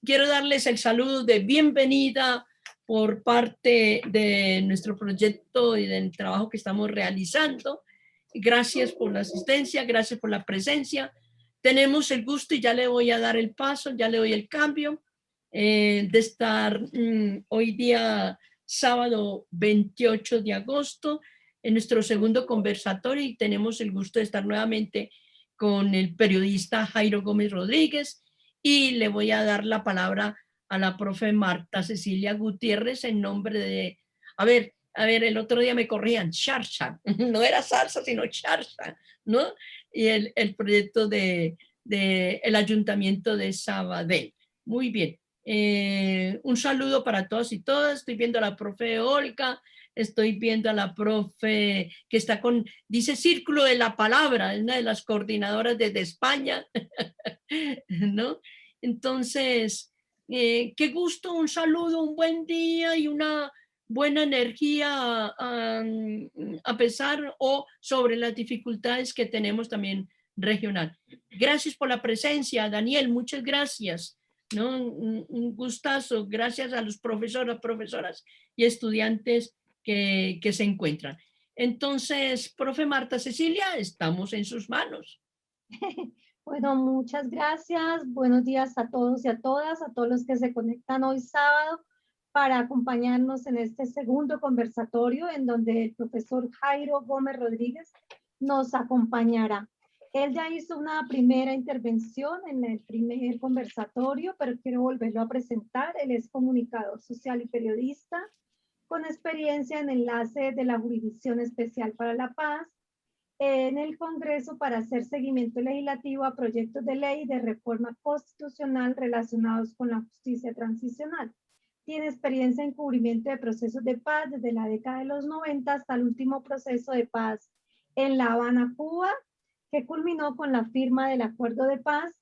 quiero darles el saludo de bienvenida por parte de nuestro proyecto y del trabajo que estamos realizando. Gracias por la asistencia, gracias por la presencia. Tenemos el gusto, y ya le voy a dar el paso, ya le doy el cambio, de estar hoy día sábado 28 de agosto en nuestro segundo conversatorio, y tenemos el gusto de estar nuevamente con el periodista Jairo Gómez Rodríguez, y le voy a dar la palabra a la profe Marta Cecilia Gutiérrez en nombre de, a ver, el otro día me corrían, Charsha, no era salsa, sino Charsha, ¿no? Y el proyecto de el Ayuntamiento de Sabadell. Muy bien. Un saludo para todos y todas. Estoy viendo a la profe Olga, estoy viendo a la profe que está con, dice Círculo de la Palabra, es una de las coordinadoras desde España, ¿no? Entonces, qué gusto, un saludo, un buen día y una buena energía a pesar o sobre las dificultades que tenemos también regional. Gracias por la presencia, Daniel, muchas gracias, ¿no? Un gustazo, gracias a los profesores, profesoras y estudiantes que se encuentran. Entonces, profe Marta Cecilia, estamos en sus manos. Bueno, muchas gracias. Buenos días a todos y a todas, a todos los que se conectan hoy sábado para acompañarnos en este segundo conversatorio en donde el profesor Jairo Gómez Rodríguez nos acompañará. Él ya hizo una primera intervención en el primer conversatorio, pero quiero volverlo a presentar. Él es comunicador social y periodista con experiencia en enlace de la Jurisdicción Especial para la Paz en el Congreso para hacer seguimiento legislativo a proyectos de ley de reforma constitucional relacionados con la justicia transicional. Tiene experiencia en cubrimiento de procesos de paz desde la década de los 90 hasta el último proceso de paz en La Habana, Cuba, que culminó con la firma del Acuerdo de Paz,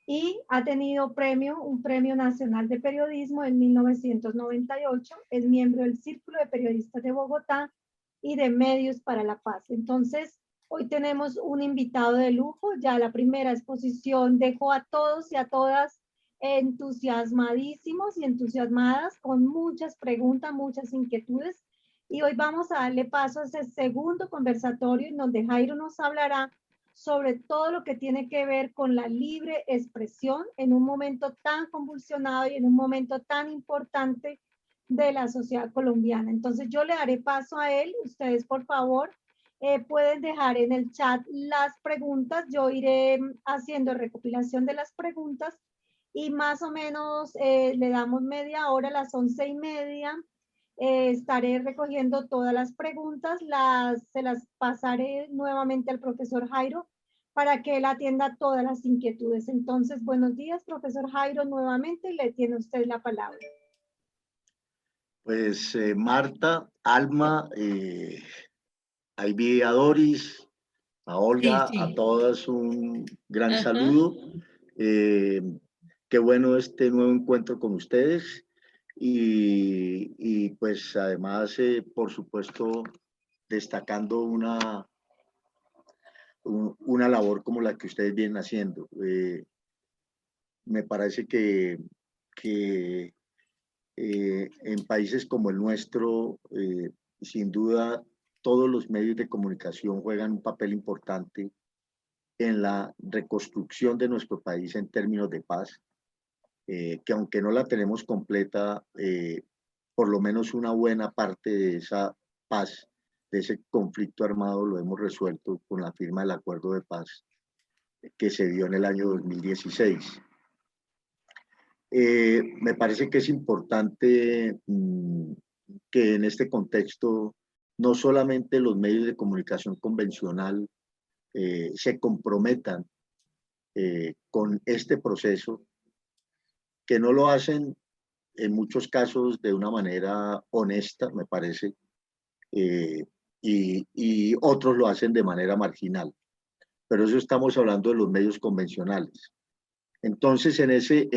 y ha tenido un premio nacional de periodismo en 1998. Es miembro del Círculo de Periodistas de Bogotá y de Medios para la Paz. Entonces, hoy tenemos un invitado de lujo. Ya la primera exposición dejó a todos y a todas entusiasmadísimos y entusiasmadas con muchas preguntas, muchas inquietudes. Y hoy vamos a darle paso a ese segundo conversatorio en donde Jairo nos hablará sobre todo lo que tiene que ver con la libre expresión en un momento tan convulsionado y en un momento tan importante de la sociedad colombiana. Entonces yo le daré paso a él. Ustedes, por favor, pueden dejar en el chat las preguntas. Yo iré haciendo recopilación de las preguntas y más o menos le damos media hora, a las 11:30. Estaré recogiendo todas las preguntas, se las pasaré nuevamente al profesor Jairo para que él atienda todas las inquietudes. Entonces, buenos días, profesor Jairo, nuevamente, y le tiene usted la palabra. Pues Marta, Alma, ahí vi a Doris, a Olga, Sí. a todas un gran saludo. Qué bueno este nuevo encuentro con ustedes y pues además, por supuesto, destacando una labor como la que ustedes vienen haciendo. Me parece que en países como el nuestro, sin duda, todos los medios de comunicación juegan un papel importante en la reconstrucción de nuestro país en términos de paz, que aunque no la tenemos completa, por lo menos una buena parte de esa paz, de ese conflicto armado, lo hemos resuelto con la firma del acuerdo de paz que se dio en el año 2016. Me parece que es importante que en este contexto no solamente los medios de comunicación convencional se comprometan con este proceso, que no lo hacen en muchos casos de una manera honesta, me parece, y otros lo hacen de manera marginal. Pero eso estamos hablando de los medios convencionales. Entonces, en ese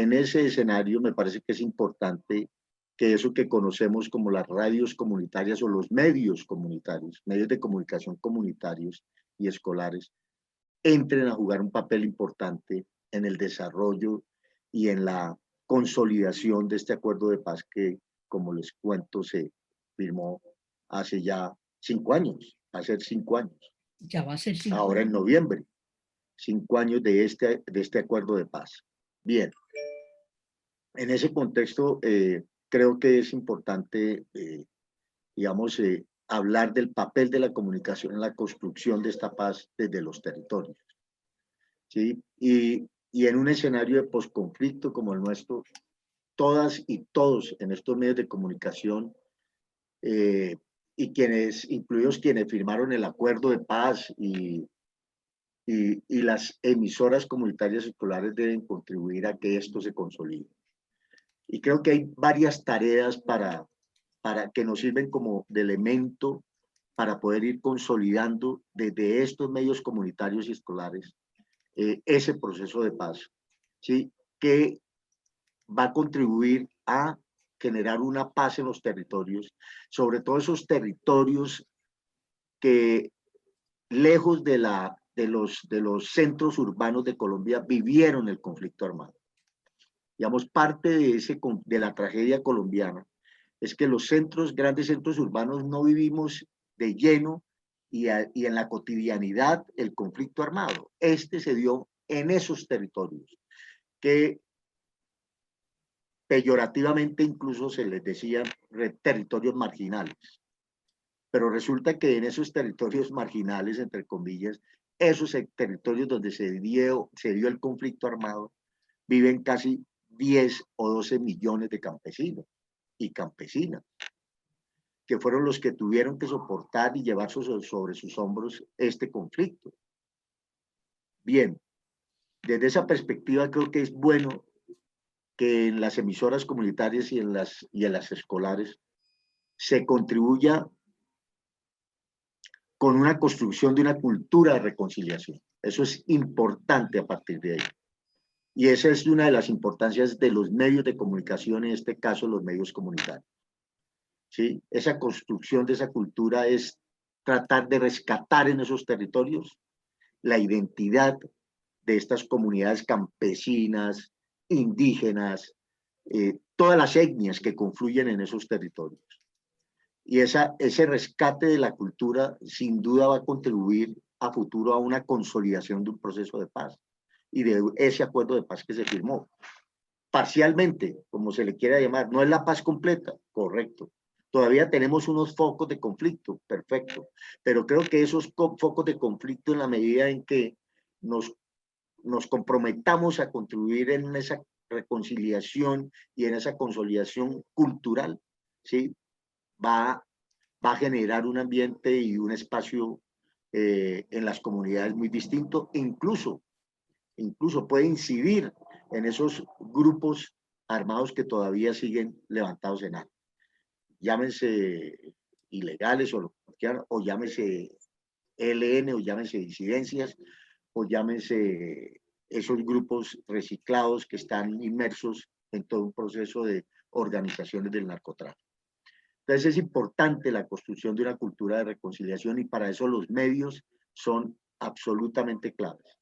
escenario me parece que es importante que eso que conocemos como las radios comunitarias o los medios comunitarios, medios de comunicación comunitarios y escolares, entren a jugar un papel importante en el desarrollo y en la consolidación de este acuerdo de paz que, como les cuento, se firmó hace ya 5 años, va a ser 5 años. Ya va a ser 5 ahora en noviembre, 5 años de este acuerdo de paz. Bien, en ese contexto creo que es importante, digamos, hablar del papel de la comunicación en la construcción de esta paz desde los territorios, ¿sí? Y en un escenario de posconflicto como el nuestro, todas y todos en estos medios de comunicación y incluidos quienes firmaron el acuerdo de paz y las emisoras comunitarias escolares deben contribuir a que esto se consolide. Y creo que hay varias tareas para que nos sirven como de elemento para poder ir consolidando desde estos medios comunitarios y escolares ese proceso de paz, ¿sí? Que va a contribuir a generar una paz en los territorios, sobre todo esos territorios que lejos de los centros urbanos de Colombia vivieron el conflicto armado. Digamos, parte de la tragedia colombiana es que los grandes centros urbanos no vivimos de lleno y en la cotidianidad el conflicto armado. Este se dio en esos territorios que peyorativamente incluso se les decía territorios marginales. Pero resulta que en esos territorios marginales, entre comillas, esos territorios donde se dio el conflicto armado, viven casi 10 o 12 millones de campesinos y campesinas, que fueron los que tuvieron que soportar y llevar sobre sus hombros este conflicto. Bien, desde esa perspectiva creo que es bueno que en las emisoras comunitarias y en las escolares se contribuya con una construcción de una cultura de reconciliación. Eso es importante a partir de ahí. Y esa es una de las importancias de los medios de comunicación, en este caso los medios comunitarios. ¿Sí? Esa construcción de esa cultura es tratar de rescatar en esos territorios la identidad de estas comunidades campesinas, indígenas, todas las etnias que confluyen en esos territorios. Y ese rescate de la cultura sin duda va a contribuir a futuro a una consolidación de un proceso de paz y de ese acuerdo de paz que se firmó. Parcialmente, como se le quiera llamar, no es la paz completa, correcto. Todavía tenemos unos focos de conflicto, perfecto. Pero creo que esos focos de conflicto, en la medida en que nos comprometamos a contribuir en esa reconciliación y en esa consolidación cultural, ¿sí? Va a generar un ambiente y un espacio en las comunidades muy distinto, incluso puede incidir en esos grupos armados que todavía siguen levantados en armas. Llámense ilegales o llámense ELN, o llámense disidencias, o llámense esos grupos reciclados que están inmersos en todo un proceso de organizaciones del narcotráfico. Entonces es importante la construcción de una cultura de reconciliación y para eso los medios son absolutamente claves.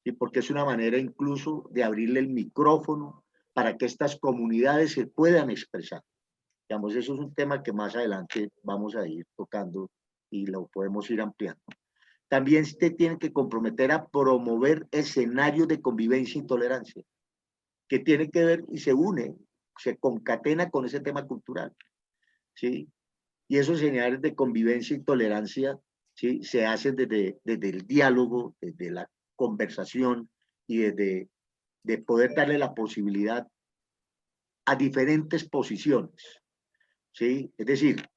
¿Sí? Porque es una manera incluso de abrirle el micrófono para que estas comunidades se puedan expresar. Digamos, eso es un tema que más adelante vamos a ir tocando y lo podemos ir ampliando. También se tiene que comprometer a promover escenarios de convivencia y tolerancia, que tiene que ver y se concatena con ese tema cultural, ¿sí? Y esos escenarios de convivencia y tolerancia, ¿sí? Se hacen desde el diálogo, desde la conversación y desde de poder darle la posibilidad a diferentes posiciones, ¿sí? Es decir,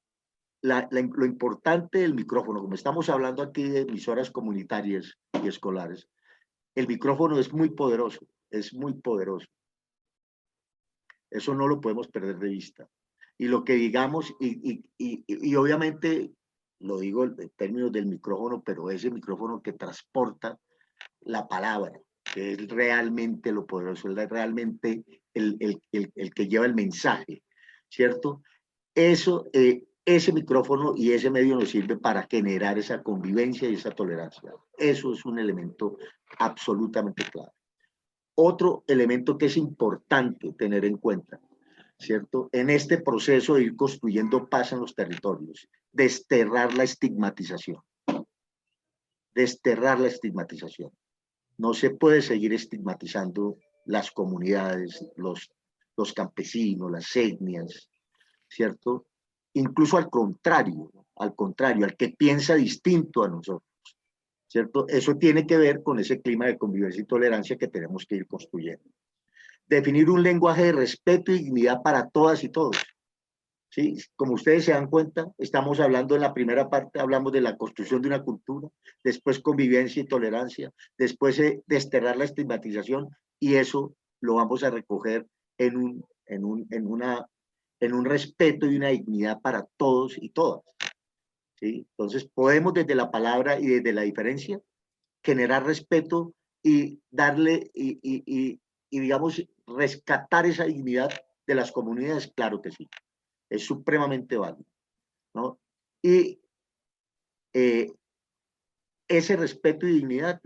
lo importante del micrófono, como estamos hablando aquí de emisoras comunitarias y escolares, el micrófono es muy poderoso, es muy poderoso. Eso no lo podemos perder de vista. Y lo que digamos, y obviamente lo digo en términos del micrófono, pero ese micrófono que transporta la palabra, que es realmente lo poderoso, es realmente el que lleva el mensaje, ¿cierto? Ese micrófono y ese medio nos sirve para generar esa convivencia y esa tolerancia. Eso es un elemento absolutamente clave. otro elemento que es importante tener en cuenta, ¿cierto? En este proceso de ir construyendo paz en los territorios, desterrar la estigmatización. Desterrar la estigmatización. No se puede seguir estigmatizando las comunidades, los campesinos, las etnias, ¿cierto? Incluso al contrario, al que piensa distinto a nosotros, ¿cierto? Eso tiene que ver con ese clima de convivencia y tolerancia que tenemos que ir construyendo. Definir un lenguaje de respeto y dignidad para todas y todos. ¿Sí? Como ustedes se dan cuenta, estamos hablando en la primera parte, hablamos de la construcción de una cultura, después convivencia y tolerancia, después desterrar la estigmatización, y eso lo vamos a recoger en un respeto y una dignidad para todos y todas. ¿Sí? Entonces podemos desde la palabra y desde la diferencia generar respeto y darle y digamos rescatar esa dignidad de las comunidades, claro que sí. Es supremamente válido, ¿no? Y ese respeto y dignidad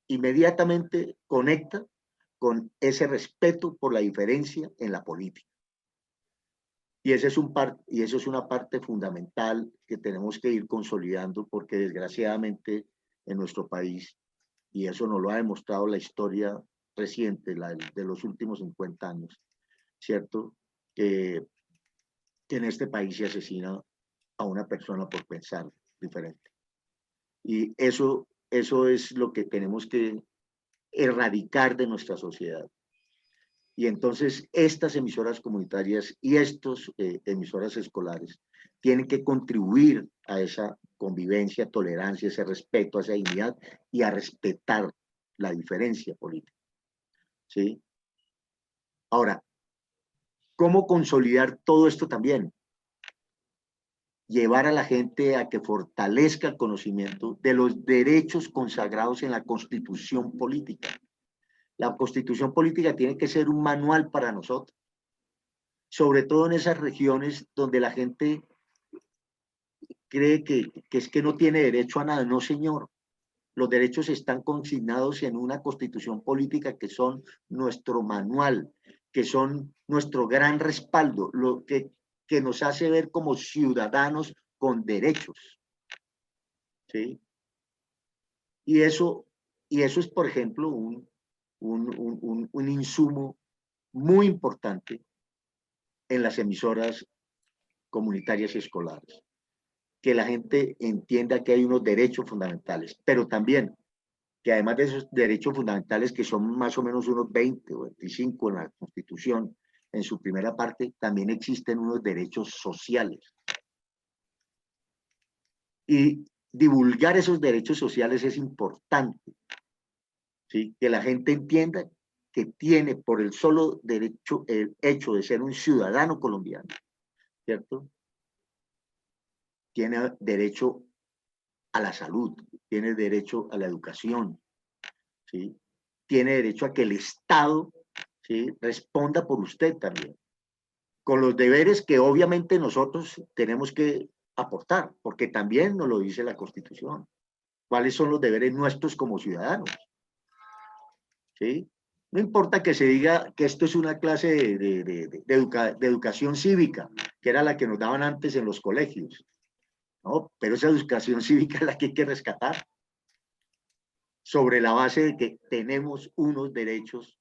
inmediatamente conecta con ese respeto por la diferencia en la política. Y eso es una parte fundamental que tenemos que ir consolidando, porque desgraciadamente en nuestro país, y eso nos lo ha demostrado la historia reciente, la de los últimos 50 años, ¿cierto? Que en este país se asesina a una persona por pensar diferente. Y eso es lo que tenemos que erradicar de nuestra sociedad. Y entonces estas emisoras comunitarias y estos emisoras escolares tienen que contribuir a esa convivencia, tolerancia, ese respeto, a esa dignidad y a respetar la diferencia política. ¿Sí? Ahora, ¿cómo consolidar todo esto también? Llevar a la gente a que fortalezca el conocimiento de los derechos consagrados en la Constitución política. La Constitución política tiene que ser un manual para nosotros, sobre todo en esas regiones donde la gente cree que es que no tiene derecho a nada. No, señor. Los derechos están consignados en una Constitución política que son nuestro manual, que son nuestro gran respaldo, lo que nos hace ver como ciudadanos con derechos. ¿Sí? Y eso es, por ejemplo, un insumo muy importante en las emisoras comunitarias y escolares. Que la gente entienda que hay unos derechos fundamentales, pero también que además de esos derechos fundamentales, que son más o menos unos 20 o 25 en la Constitución, en su primera parte, también existen unos derechos sociales. Y divulgar esos derechos sociales es importante, ¿sí? Que la gente entienda que tiene por el solo derecho, el hecho de ser un ciudadano colombiano, ¿cierto? Tiene derecho a la salud, tiene derecho a la educación, ¿sí? Tiene derecho a que el Estado, ¿sí?, responda por usted también, con los deberes que obviamente nosotros tenemos que aportar, porque también nos lo dice la Constitución. ¿Cuáles son los deberes nuestros como ciudadanos? ¿Sí? No importa que se diga que esto es una clase de educación cívica, que era la que nos daban antes en los colegios, ¿no? Pero esa educación cívica es la que hay que rescatar, sobre la base de que tenemos unos derechos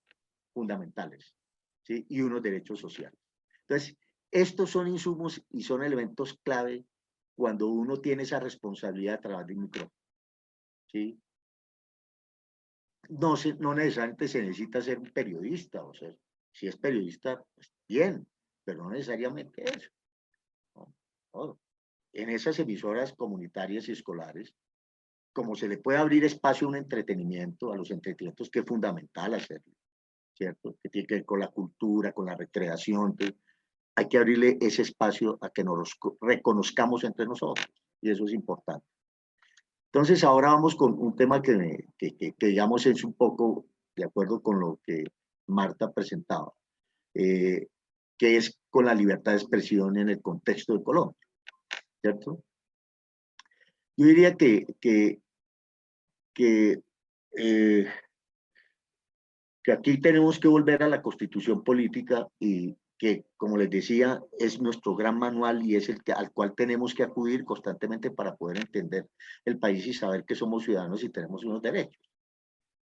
fundamentales, ¿sí? Y unos derechos sociales. Entonces, estos son insumos y son elementos clave cuando uno tiene esa responsabilidad a través del micrófono, ¿sí? No necesariamente se necesita ser un periodista, o sea, si es periodista, pues bien, pero no necesariamente eso, ¿no? No. En esas emisoras comunitarias y escolares, como se le puede abrir espacio a un entretenimiento, a los entretenimientos, que es fundamental hacerlo, ¿cierto? Que tiene que ver con la cultura, con la recreación, hay que abrirle ese espacio a que nos reconozcamos entre nosotros, y eso es importante. Entonces, ahora vamos con un tema que digamos es un poco de acuerdo con lo que Marta presentaba, que es con la libertad de expresión en el contexto de Colombia, ¿cierto? Yo diría que que aquí tenemos que volver a la Constitución política y que, como les decía, es nuestro gran manual y es al cual tenemos que acudir constantemente para poder entender el país y saber que somos ciudadanos y tenemos unos derechos.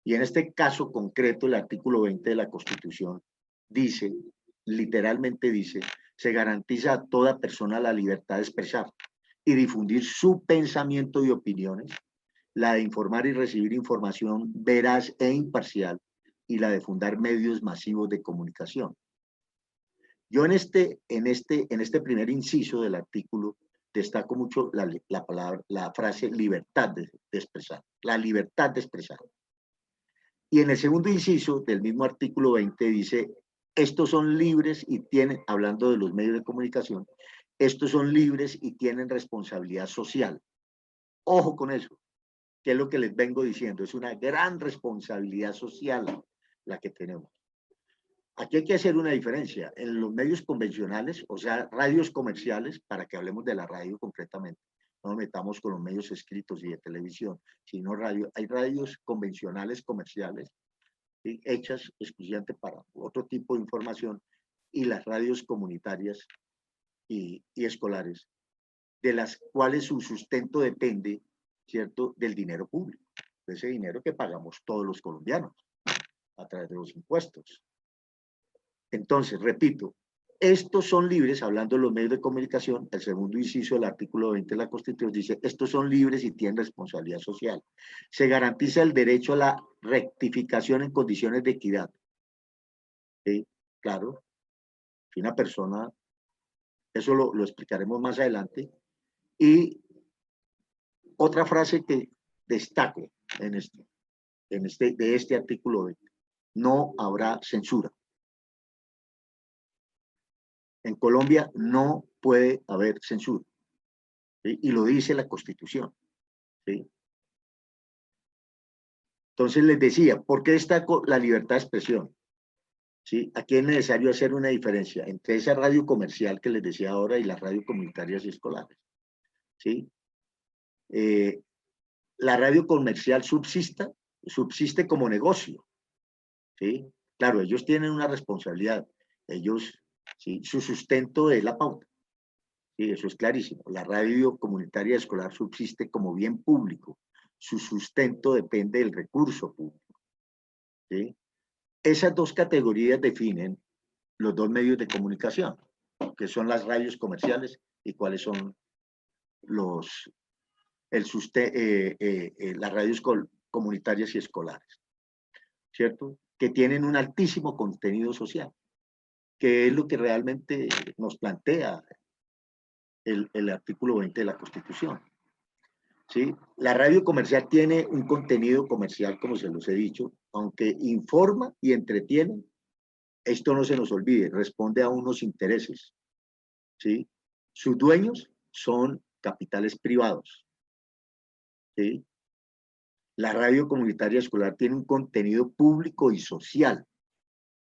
Y en este caso concreto, el artículo 20 de la Constitución dice, literalmente dice, se garantiza a toda persona la libertad de expresar y difundir su pensamiento y opiniones, la de informar y recibir información veraz e imparcial, y la de fundar medios masivos de comunicación. Yo en este primer inciso del artículo destaco mucho la frase libertad de expresar, la libertad de expresar. Y en el segundo inciso del mismo artículo 20 dice, estos son libres y tienen, hablando de los medios de comunicación, estos son libres y tienen responsabilidad social. Ojo con eso, que es lo que les vengo diciendo, es una gran responsabilidad social la que tenemos. Aquí hay que hacer una diferencia. En los medios convencionales, o sea, radios comerciales, para que hablemos de la radio concretamente, no nos metamos con los medios escritos y de televisión, sino radio. Hay radios convencionales comerciales, ¿sí?, hechas exclusivamente para otro tipo de información, y las radios comunitarias y escolares, de las cuales su sustento depende, ¿cierto?, del dinero público, de ese dinero que pagamos todos los colombianos a través de los impuestos. Entonces, repito, estos son libres, hablando de los medios de comunicación, el segundo inciso del artículo 20 de la Constitución dice, estos son libres y tienen responsabilidad social. Se garantiza el derecho a la rectificación en condiciones de equidad. ¿Sí? Claro, si una persona, eso lo explicaremos más adelante. Y otra frase que destaco de este artículo 20, no habrá censura. En Colombia no puede haber censura, ¿sí?, y lo dice la Constitución, ¿sí? Entonces les decía, ¿por qué destaco la libertad de expresión? ¿Sí? Aquí es necesario hacer una diferencia entre esa radio comercial que les decía ahora y las radios comunitarias y escolares, ¿sí? La radio comercial subsiste como negocio, ¿sí? Claro, ellos tienen una responsabilidad, ellos, ¿sí?, su sustento es la pauta, ¿sí?, eso es clarísimo. La radio comunitaria escolar subsiste como bien público, su sustento depende del recurso público, ¿sí? Esas dos categorías definen los dos medios de comunicación, que son las radios comerciales y cuáles son las radios comunitarias y escolares, ¿cierto?, que tienen un altísimo contenido social, que es lo que realmente nos plantea el artículo 20 de la Constitución, ¿sí? La radio comercial tiene un contenido comercial, como se los he dicho, aunque informa y entretiene, esto no se nos olvide, responde a unos intereses, ¿sí? Sus dueños son capitales privados, ¿sí? La radio comunitaria escolar tiene un contenido público y social,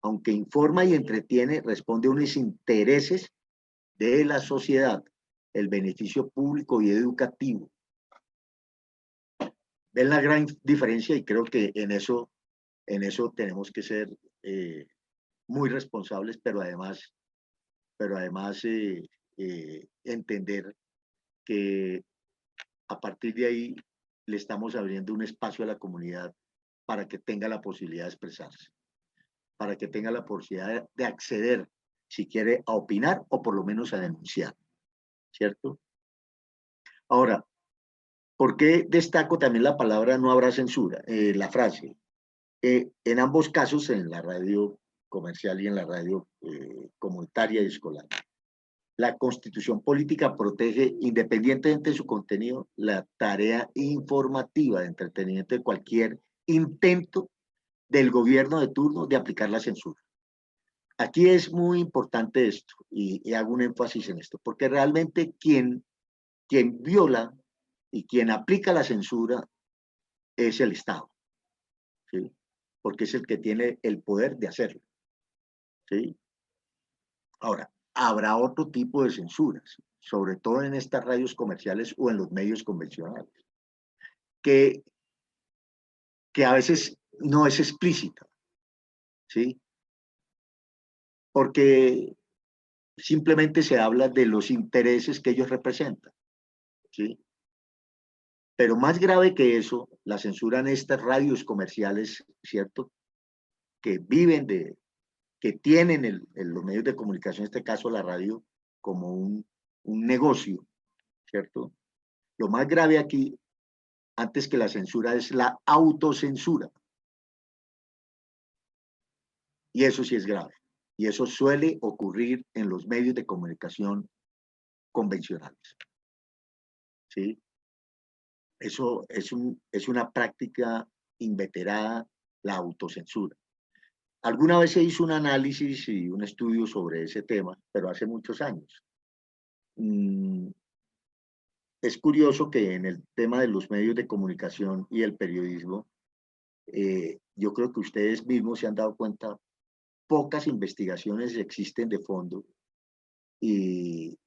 aunque informa y entretiene, responde a unos intereses de la sociedad, el beneficio público y educativo. ¿Ven la gran diferencia? Y creo que en eso tenemos que ser muy responsables, pero además entender que a partir de ahí le estamos abriendo un espacio a la comunidad para que tenga la posibilidad de expresarse, para que tenga la posibilidad de acceder, si quiere, a opinar o por lo menos a denunciar, ¿cierto? Ahora, ¿por qué destaco también la palabra no habrá censura? La frase. En ambos casos, en la radio comercial y en la radio comunitaria y escolar, la Constitución política protege, independientemente de su contenido, la tarea informativa de entretenimiento de cualquier intento del gobierno de turno de aplicar la censura. Aquí es muy importante esto, y hago un énfasis en esto, porque realmente quien viola y quien aplica la censura es el Estado, ¿sí?, porque es el que tiene el poder de hacerlo, ¿sí? Ahora, habrá otro tipo de censuras, sobre todo en estas radios comerciales o en los medios convencionales, que a veces no es explícita, ¿sí? Porque simplemente se habla de los intereses que ellos representan, ¿sí? Pero más grave que eso, la censura en estas radios comerciales, ¿cierto? Que viven de, que tienen los medios de comunicación, en este caso la radio, como un negocio, ¿cierto? Lo más grave aquí, antes que la censura, es la autocensura. Y eso sí es grave. Y eso suele ocurrir en los medios de comunicación convencionales, ¿sí? Eso es una práctica inveterada, la autocensura. Alguna vez se hizo un análisis y un estudio sobre ese tema, pero hace muchos años. Es curioso que en el tema de los medios de comunicación y el periodismo, yo creo que ustedes mismos se han dado cuenta, pocas investigaciones existen de fondo y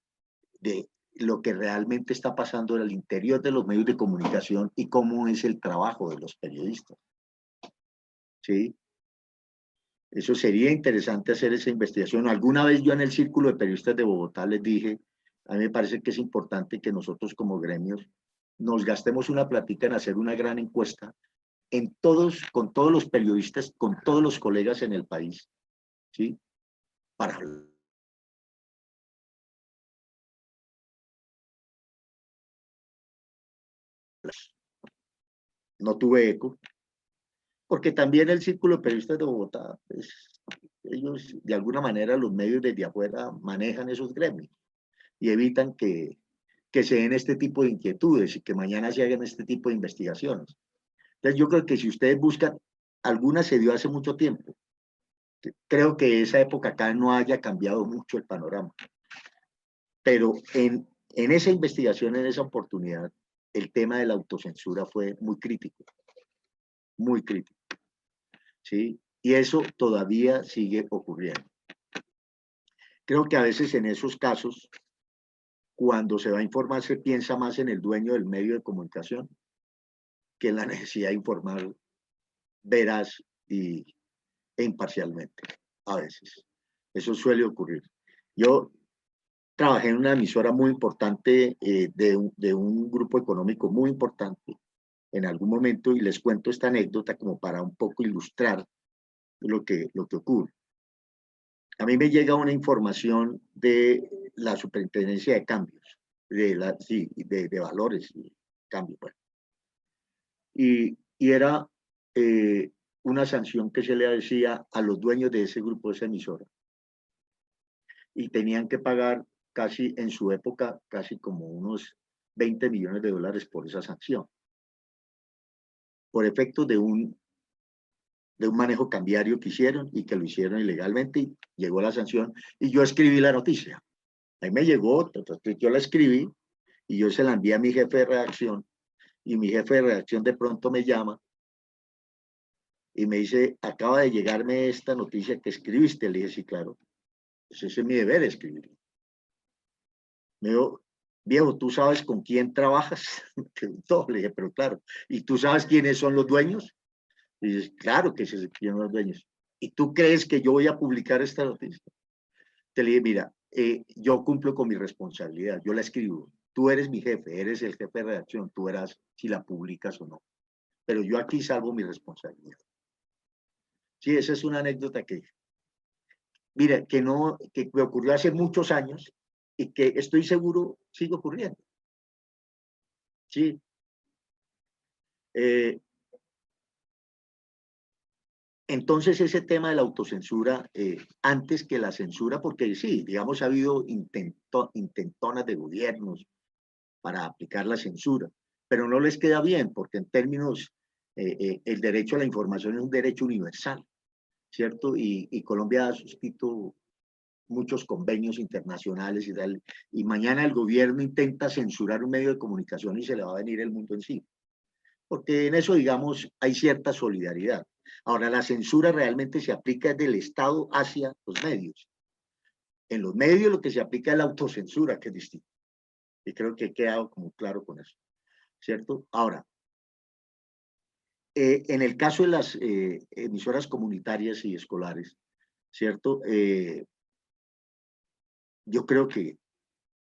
de lo que realmente está pasando en el interior de los medios de comunicación y cómo es el trabajo de los periodistas. ¿Sí? Eso sería interesante hacer esa investigación. Alguna vez yo en el Círculo de Periodistas de Bogotá les dije, a mí me parece que es importante que nosotros como gremios nos gastemos una platica en hacer una gran encuesta en todos, con todos los periodistas, con todos los colegas en el país, ¿sí? Para no tuve eco, porque también el Círculo de Periodistas de Bogotá, pues, ellos de alguna manera los medios desde afuera manejan esos gremios y evitan que se den este tipo de inquietudes y que mañana se hagan este tipo de investigaciones. Entonces yo creo que si ustedes buscan, alguna se dio hace mucho tiempo. Creo que esa época acá no haya cambiado mucho el panorama. Pero en esa investigación, en esa oportunidad, el tema de la autocensura fue muy crítico, ¿sí? Y eso todavía sigue ocurriendo. Creo que a veces en esos casos, cuando se va a informar, se piensa más en el dueño del medio de comunicación que en la necesidad de informar veraz e imparcialmente, a veces. Eso suele ocurrir. Yo trabajé en una emisora muy importante de un grupo económico muy importante en algún momento y les cuento esta anécdota como para un poco ilustrar lo que ocurre. A mí me llega una información de la superintendencia de cambios, de valores y cambios. Bueno. Y era una sanción que se le decía a los dueños de ese grupo, de esa emisora. Y tenían que pagar casi, en su época, casi como unos 20 millones de dólares por esa sanción. Por efecto de un manejo cambiario que hicieron y que lo hicieron ilegalmente y llegó la sanción y yo escribí la noticia. Ahí me llegó, yo la escribí y yo se la envié a mi jefe de redacción y mi jefe de redacción de pronto me llama y me dice, acaba de llegarme esta noticia que escribiste. Le dije, sí, claro, pues ese es mi deber escribir. Me dijo, viejo, ¿tú sabes con quién trabajas? Me preguntó, le dije, pero claro, ¿y tú sabes quiénes son los dueños? Y dices, claro que sé quiénes son los dueños. ¿Y tú crees que yo voy a publicar esta noticia? Te le dije, mira, yo cumplo con mi responsabilidad, yo la escribo. Tú eres mi jefe, eres el jefe de redacción, tú verás si la publicas o no. Pero yo aquí salvo mi responsabilidad. Sí, esa es una anécdota que, mira, que me ocurrió hace muchos años y que estoy seguro sigue ocurriendo. Sí. Entonces ese tema de la autocensura, antes que la censura, porque sí, digamos, ha habido intentonas de gobiernos para aplicar la censura, pero no les queda bien, porque en términos, el derecho a la información es un derecho universal, ¿cierto? Y Colombia ha suscrito muchos convenios internacionales y tal, y mañana el gobierno intenta censurar un medio de comunicación y se le va a venir el mundo encima. Porque en eso, digamos, hay cierta solidaridad. Ahora, la censura realmente se aplica desde el Estado hacia los medios. En los medios lo que se aplica es la autocensura, que es distinto. Y creo que he quedado como claro con eso, ¿cierto? Ahora, En el caso de las emisoras comunitarias y escolares, ¿cierto? Yo creo que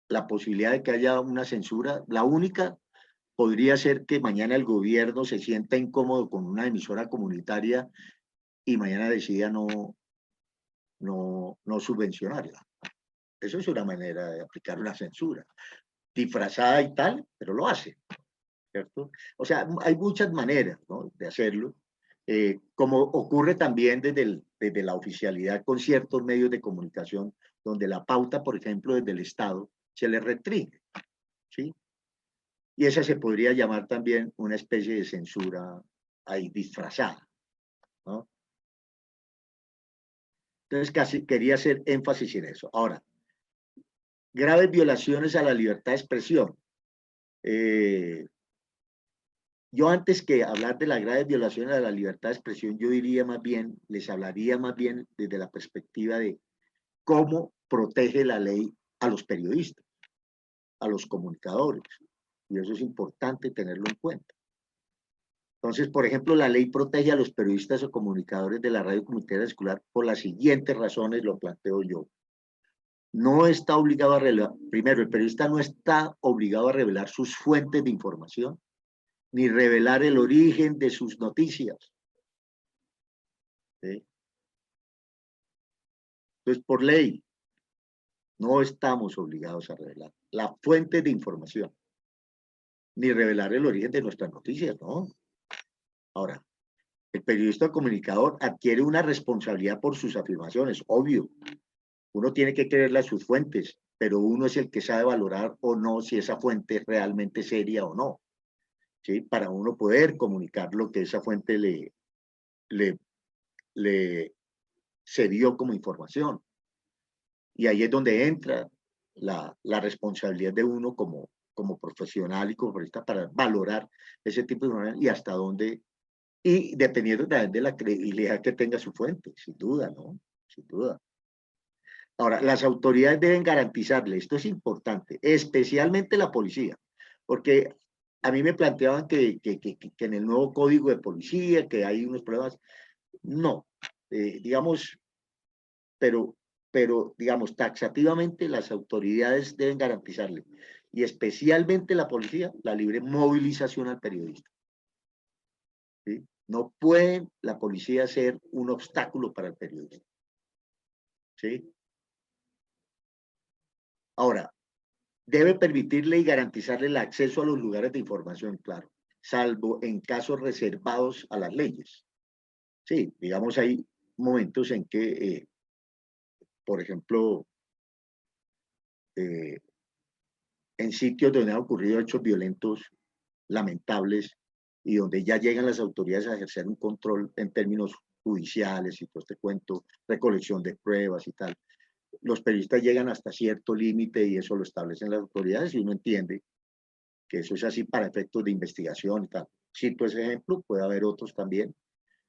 la posibilidad de que haya una censura, la única podría ser que mañana el gobierno se sienta incómodo con una emisora comunitaria y mañana decida no subvencionarla. Eso es una manera de aplicar una censura, disfrazada y tal, pero lo hace, ¿cierto? O sea, hay muchas maneras, ¿no?, de hacerlo, como ocurre también desde la oficialidad con ciertos medios de comunicación, donde la pauta, por ejemplo, desde el Estado, se le restringe, ¿sí? Y esa se podría llamar también una especie de censura ahí disfrazada, ¿no? Entonces, casi quería hacer énfasis en eso. Ahora, graves violaciones a la libertad de expresión. Yo antes que hablar de las graves violaciones a la libertad de expresión, yo diría más bien, les hablaría más bien desde la perspectiva de cómo protege la ley a los periodistas, a los comunicadores. Y eso es importante tenerlo en cuenta. Entonces, por ejemplo, la ley protege a los periodistas o comunicadores de la radio comunitaria escolar por las siguientes razones, lo planteo yo. No está obligado a revelar, primero, el periodista no está obligado a revelar sus fuentes de información, ni revelar el origen de sus noticias. ¿Sí? Entonces, por ley, no estamos obligados a revelar la fuente de información, ni revelar el origen de nuestras noticias, ¿no? Ahora, el periodista comunicador adquiere una responsabilidad por sus afirmaciones, obvio. Uno tiene que creerle a sus fuentes, pero uno es el que sabe valorar o no si esa fuente es realmente seria o no, ¿sí? Para uno poder comunicar lo que esa fuente le se dio como información. Y ahí es donde entra la responsabilidad de uno como profesional y como periodista para valorar ese tipo de información y hasta dónde, y dependiendo también de la credibilidad que tenga su fuente, sin duda, ¿no? Sin duda. Ahora, las autoridades deben garantizarle, esto es importante, especialmente la policía, porque a mí me planteaban que en el nuevo código de policía, que hay unos problemas. No, digamos, pero digamos, taxativamente las autoridades deben garantizarle, y especialmente la policía, la libre movilización al periodista. ¿Sí? No puede la policía ser un obstáculo para el periodista. ¿Sí? Ahora, debe permitirle y garantizarle el acceso a los lugares de información, claro, salvo en casos reservados a las leyes. Sí, digamos, hay momentos en que, por ejemplo, en sitios donde han ocurrido hechos violentos lamentables y donde ya llegan las autoridades a ejercer un control en términos judiciales y todo este cuento, recolección de pruebas y tal. Los periodistas llegan hasta cierto límite y eso lo establecen las autoridades y uno entiende que eso es así para efectos de investigación y tal. Cito ese ejemplo, puede haber otros también,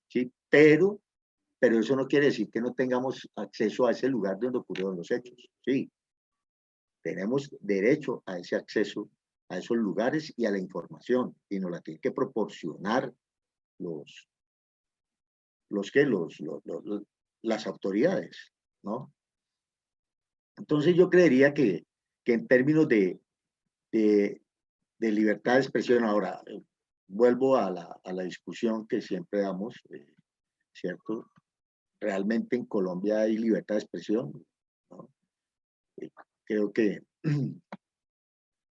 ¿sí? Pero eso no quiere decir que no tengamos acceso a ese lugar donde ocurrieron los hechos, ¿sí? Tenemos derecho a ese acceso a esos lugares y a la información, y nos la tienen que proporcionar las autoridades, ¿no? Entonces yo creería que en términos de libertad de expresión, ahora vuelvo a la discusión que siempre damos, ¿cierto? ¿Realmente en Colombia hay libertad de expresión? ¿No? Creo que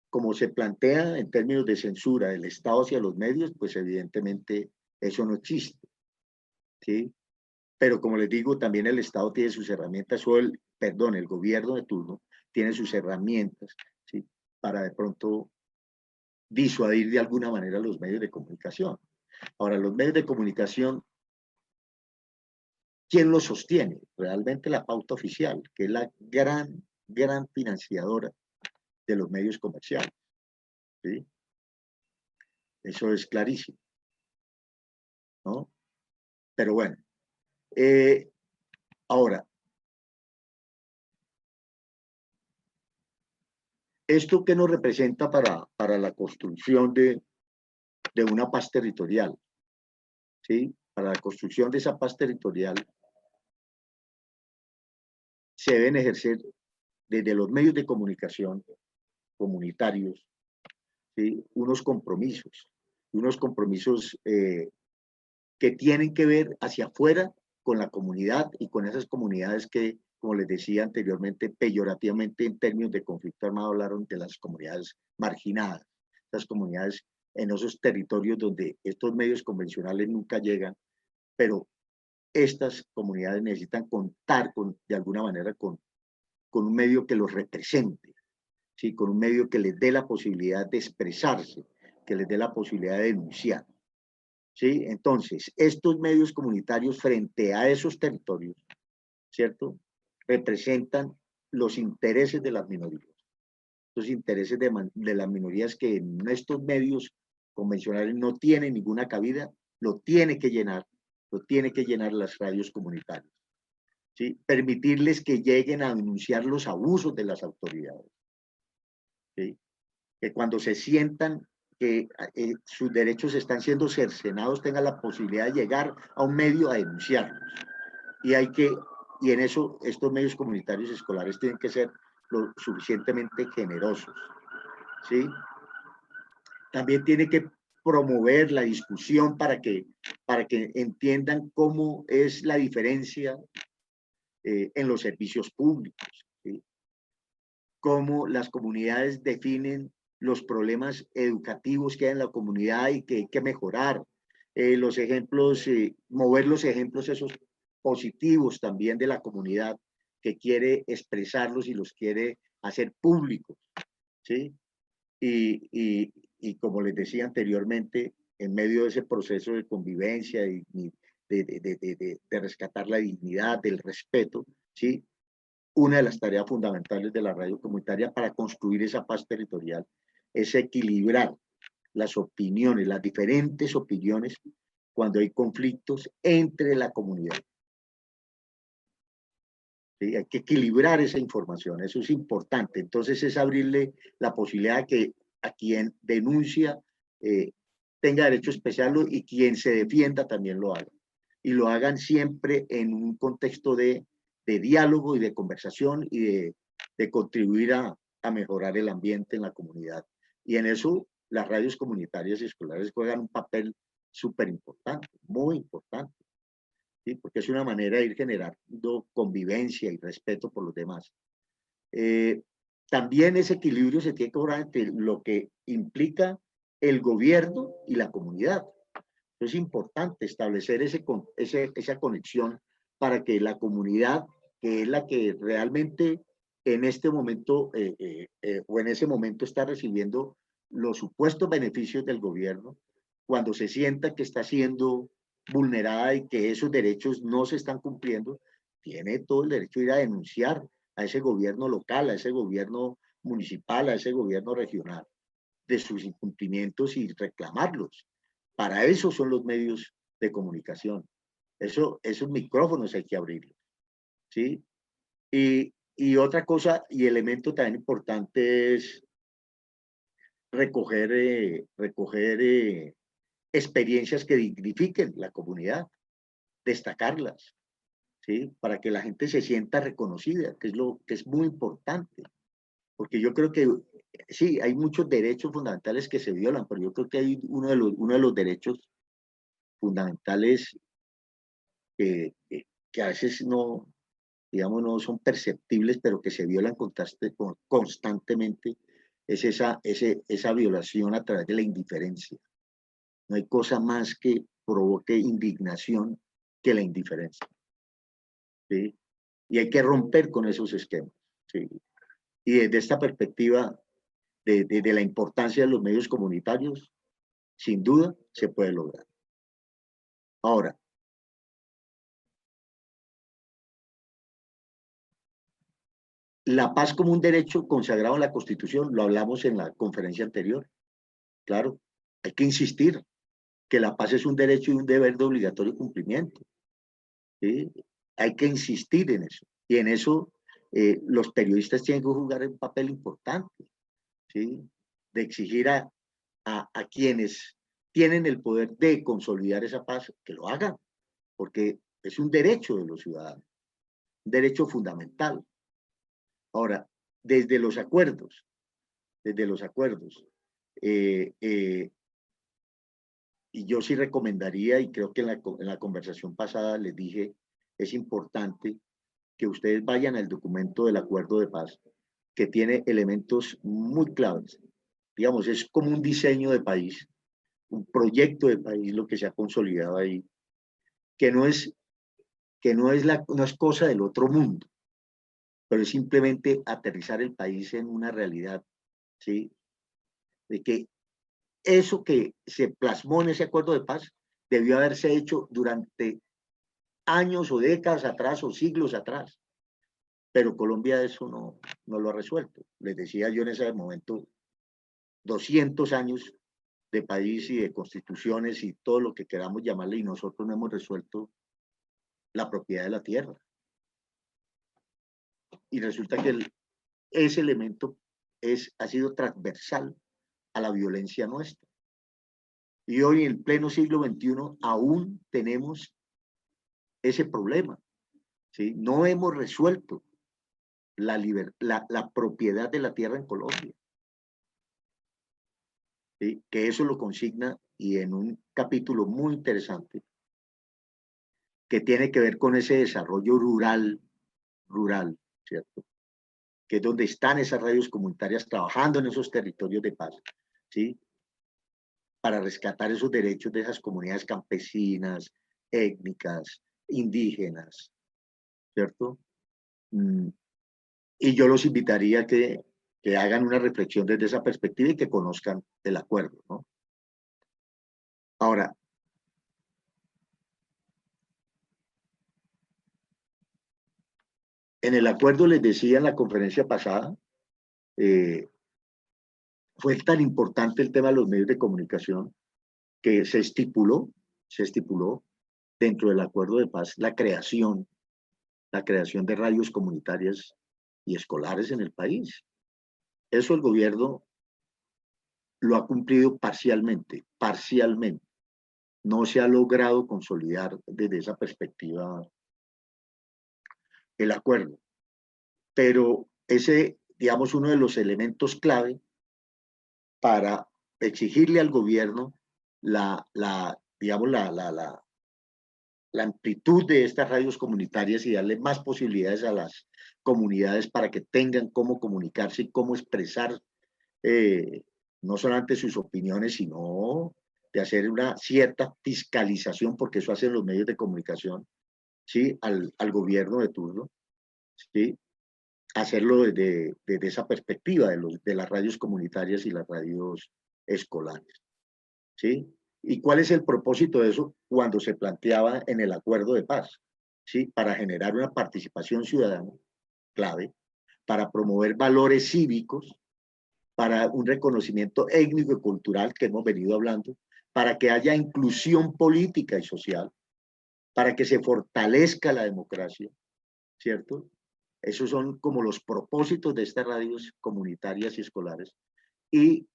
como se plantea en términos de censura del Estado hacia los medios, pues evidentemente eso no existe, ¿sí? Pero como les digo, también el Estado tiene sus herramientas, o el gobierno de turno tiene sus herramientas, ¿sí? Para de pronto disuadir de alguna manera a los medios de comunicación. Ahora, los medios de comunicación, ¿quién los sostiene? Realmente la pauta oficial, que es la gran financiadora de los medios comerciales, ¿sí? Eso es clarísimo, ¿no? Pero bueno, ahora, ¿esto qué nos representa para la construcción de una paz territorial? ¿sí? Para la construcción de esa paz territorial, se deben ejercer desde los medios de comunicación comunitarios, ¿sí? Unos compromisos que tienen que ver hacia afuera con la comunidad y con esas comunidades que, como les decía anteriormente, peyorativamente en términos de conflicto armado hablaron de las comunidades marginadas, las comunidades en esos territorios donde estos medios convencionales nunca llegan, pero estas comunidades necesitan contar de alguna manera con un medio que los represente, ¿sí? Con un medio que les dé la posibilidad de expresarse, que les dé la posibilidad de denunciar. ¿Sí? Entonces, estos medios comunitarios frente a esos territorios, ¿cierto? Representan los intereses de las minorías. Los intereses de las minorías que en estos medios convencionales no tienen ninguna cabida, lo tiene que llenar las radios comunitarias. ¿Sí? Permitirles que lleguen a denunciar los abusos de las autoridades. ¿Sí? Que cuando se sientan que sus derechos están siendo cercenados, tengan la posibilidad de llegar a un medio a denunciarlos. Y en eso estos medios comunitarios escolares tienen que ser lo suficientemente generosos. ¿Sí? También tiene que promover la discusión para que entiendan cómo es la diferencia en los servicios públicos. ¿Sí? Cómo las comunidades definen los problemas educativos que hay en la comunidad y que hay que mejorar. Los ejemplos, mover los ejemplos esos positivos también de la comunidad que quiere expresarlos y los quiere hacer públicos, ¿sí? Y como les decía anteriormente, en medio de ese proceso de convivencia y de rescatar la dignidad, del respeto, ¿sí? Una de las tareas fundamentales de la radio comunitaria para construir esa paz territorial es equilibrar las opiniones, las diferentes opiniones cuando hay conflictos entre la comunidad. ¿Sí? Hay que equilibrar esa información, eso es importante. Entonces es abrirle la posibilidad de que a quien denuncia tenga derecho especial y quien se defienda también lo haga. Y lo hagan siempre en un contexto de diálogo y de conversación y de contribuir a mejorar el ambiente en la comunidad. Y en eso las radios comunitarias y escolares juegan un papel súper importante, muy importante, ¿sí? Porque es una manera de ir generando convivencia y respeto por los demás. También ese equilibrio se tiene que lograr entre lo que implica el gobierno y la comunidad. Es importante establecer esa conexión para que la comunidad, que es la que realmente en este momento o en ese momento está recibiendo los supuestos beneficios del gobierno, cuando se sienta que está siendo vulnerada y que esos derechos no se están cumpliendo, tiene todo el derecho de ir a denunciar a ese gobierno local, a ese gobierno municipal, a ese gobierno regional, de sus incumplimientos y reclamarlos. Para eso son los medios de comunicación. Esos micrófonos hay que abrirlos, ¿sí? Y otra cosa y elemento también importante es recoger experiencias que dignifiquen la comunidad, destacarlas, ¿sí? Para que la gente se sienta reconocida, que es muy importante. Porque yo creo que sí, hay muchos derechos fundamentales que se violan, pero yo creo que hay uno de los derechos fundamentales que a veces no, digamos, no son perceptibles, pero que se violan constantemente, es esa violación a través de la indiferencia. No hay cosa más que provoque indignación que la indiferencia. ¿Sí? Y hay que romper con esos esquemas. ¿Sí? Y desde esta perspectiva de la importancia de los medios comunitarios, sin duda se puede lograr. Ahora, la paz como un derecho consagrado en la Constitución, lo hablamos en la conferencia anterior. Claro, hay que insistir que la paz es un derecho y un deber de obligatorio cumplimiento. ¿Sí? Hay que insistir en eso. Y en eso los periodistas tienen que jugar un papel importante, ¿sí? De exigir a quienes tienen el poder de consolidar esa paz, que lo hagan, porque es un derecho de los ciudadanos, un derecho fundamental. Ahora, desde los acuerdos, eh, eh, y yo sí recomendaría, y creo que en la conversación pasada les dije, es importante que ustedes vayan al documento del acuerdo de paz, que tiene elementos muy claves. Digamos, es como un diseño de país, un proyecto de país lo que se ha consolidado ahí, que no es, no es cosa del otro mundo, pero es simplemente aterrizar el país en una realidad, ¿sí? De que eso que se plasmó en ese acuerdo de paz debió haberse hecho durante años o décadas atrás o siglos atrás, pero Colombia eso no lo ha resuelto. Les decía yo en ese momento, 200 años de país y de constituciones y todo lo que queramos llamarle, y nosotros no hemos resuelto la propiedad de la tierra. Y resulta que ese elemento ha sido transversal a la violencia nuestra. Y hoy, en pleno siglo XXI, aún tenemos ese problema, ¿sí? No hemos resuelto la propiedad de la tierra en Colombia, ¿sí? Que eso lo consigna y en un capítulo muy interesante que tiene que ver con ese desarrollo rural, ¿cierto? Que es donde están esas radios comunitarias trabajando en esos territorios de paz, ¿sí? Para rescatar esos derechos de esas comunidades campesinas, étnicas, indígenas, ¿cierto? Y yo los invitaría a que hagan una reflexión desde esa perspectiva y que conozcan el acuerdo, ¿no? Ahora, en el acuerdo les decía en la conferencia pasada, fue tan importante el tema de los medios de comunicación que se estipuló dentro del acuerdo de paz la creación de radios comunitarias y escolares en el país. Eso el gobierno lo ha cumplido parcialmente. No se ha logrado consolidar desde esa perspectiva el acuerdo. Pero ese, digamos, uno de los elementos clave para exigirle al gobierno digamos, la amplitud de estas radios comunitarias y darle más posibilidades a las comunidades para que tengan cómo comunicarse y cómo expresar no solamente sus opiniones, sino de hacer una cierta fiscalización, porque eso hacen los medios de comunicación, ¿sí? Al gobierno de turno, ¿sí? Hacerlo desde esa perspectiva de las radios comunitarias y las radios escolares, ¿sí? ¿Y cuál es el propósito de eso cuando se planteaba en el acuerdo de paz? ¿Sí? Para generar una participación ciudadana clave, para promover valores cívicos, para un reconocimiento étnico y cultural que hemos venido hablando, para que haya inclusión política y social, para que se fortalezca la democracia, ¿cierto? Esos son como los propósitos de estas radios comunitarias y escolares. Y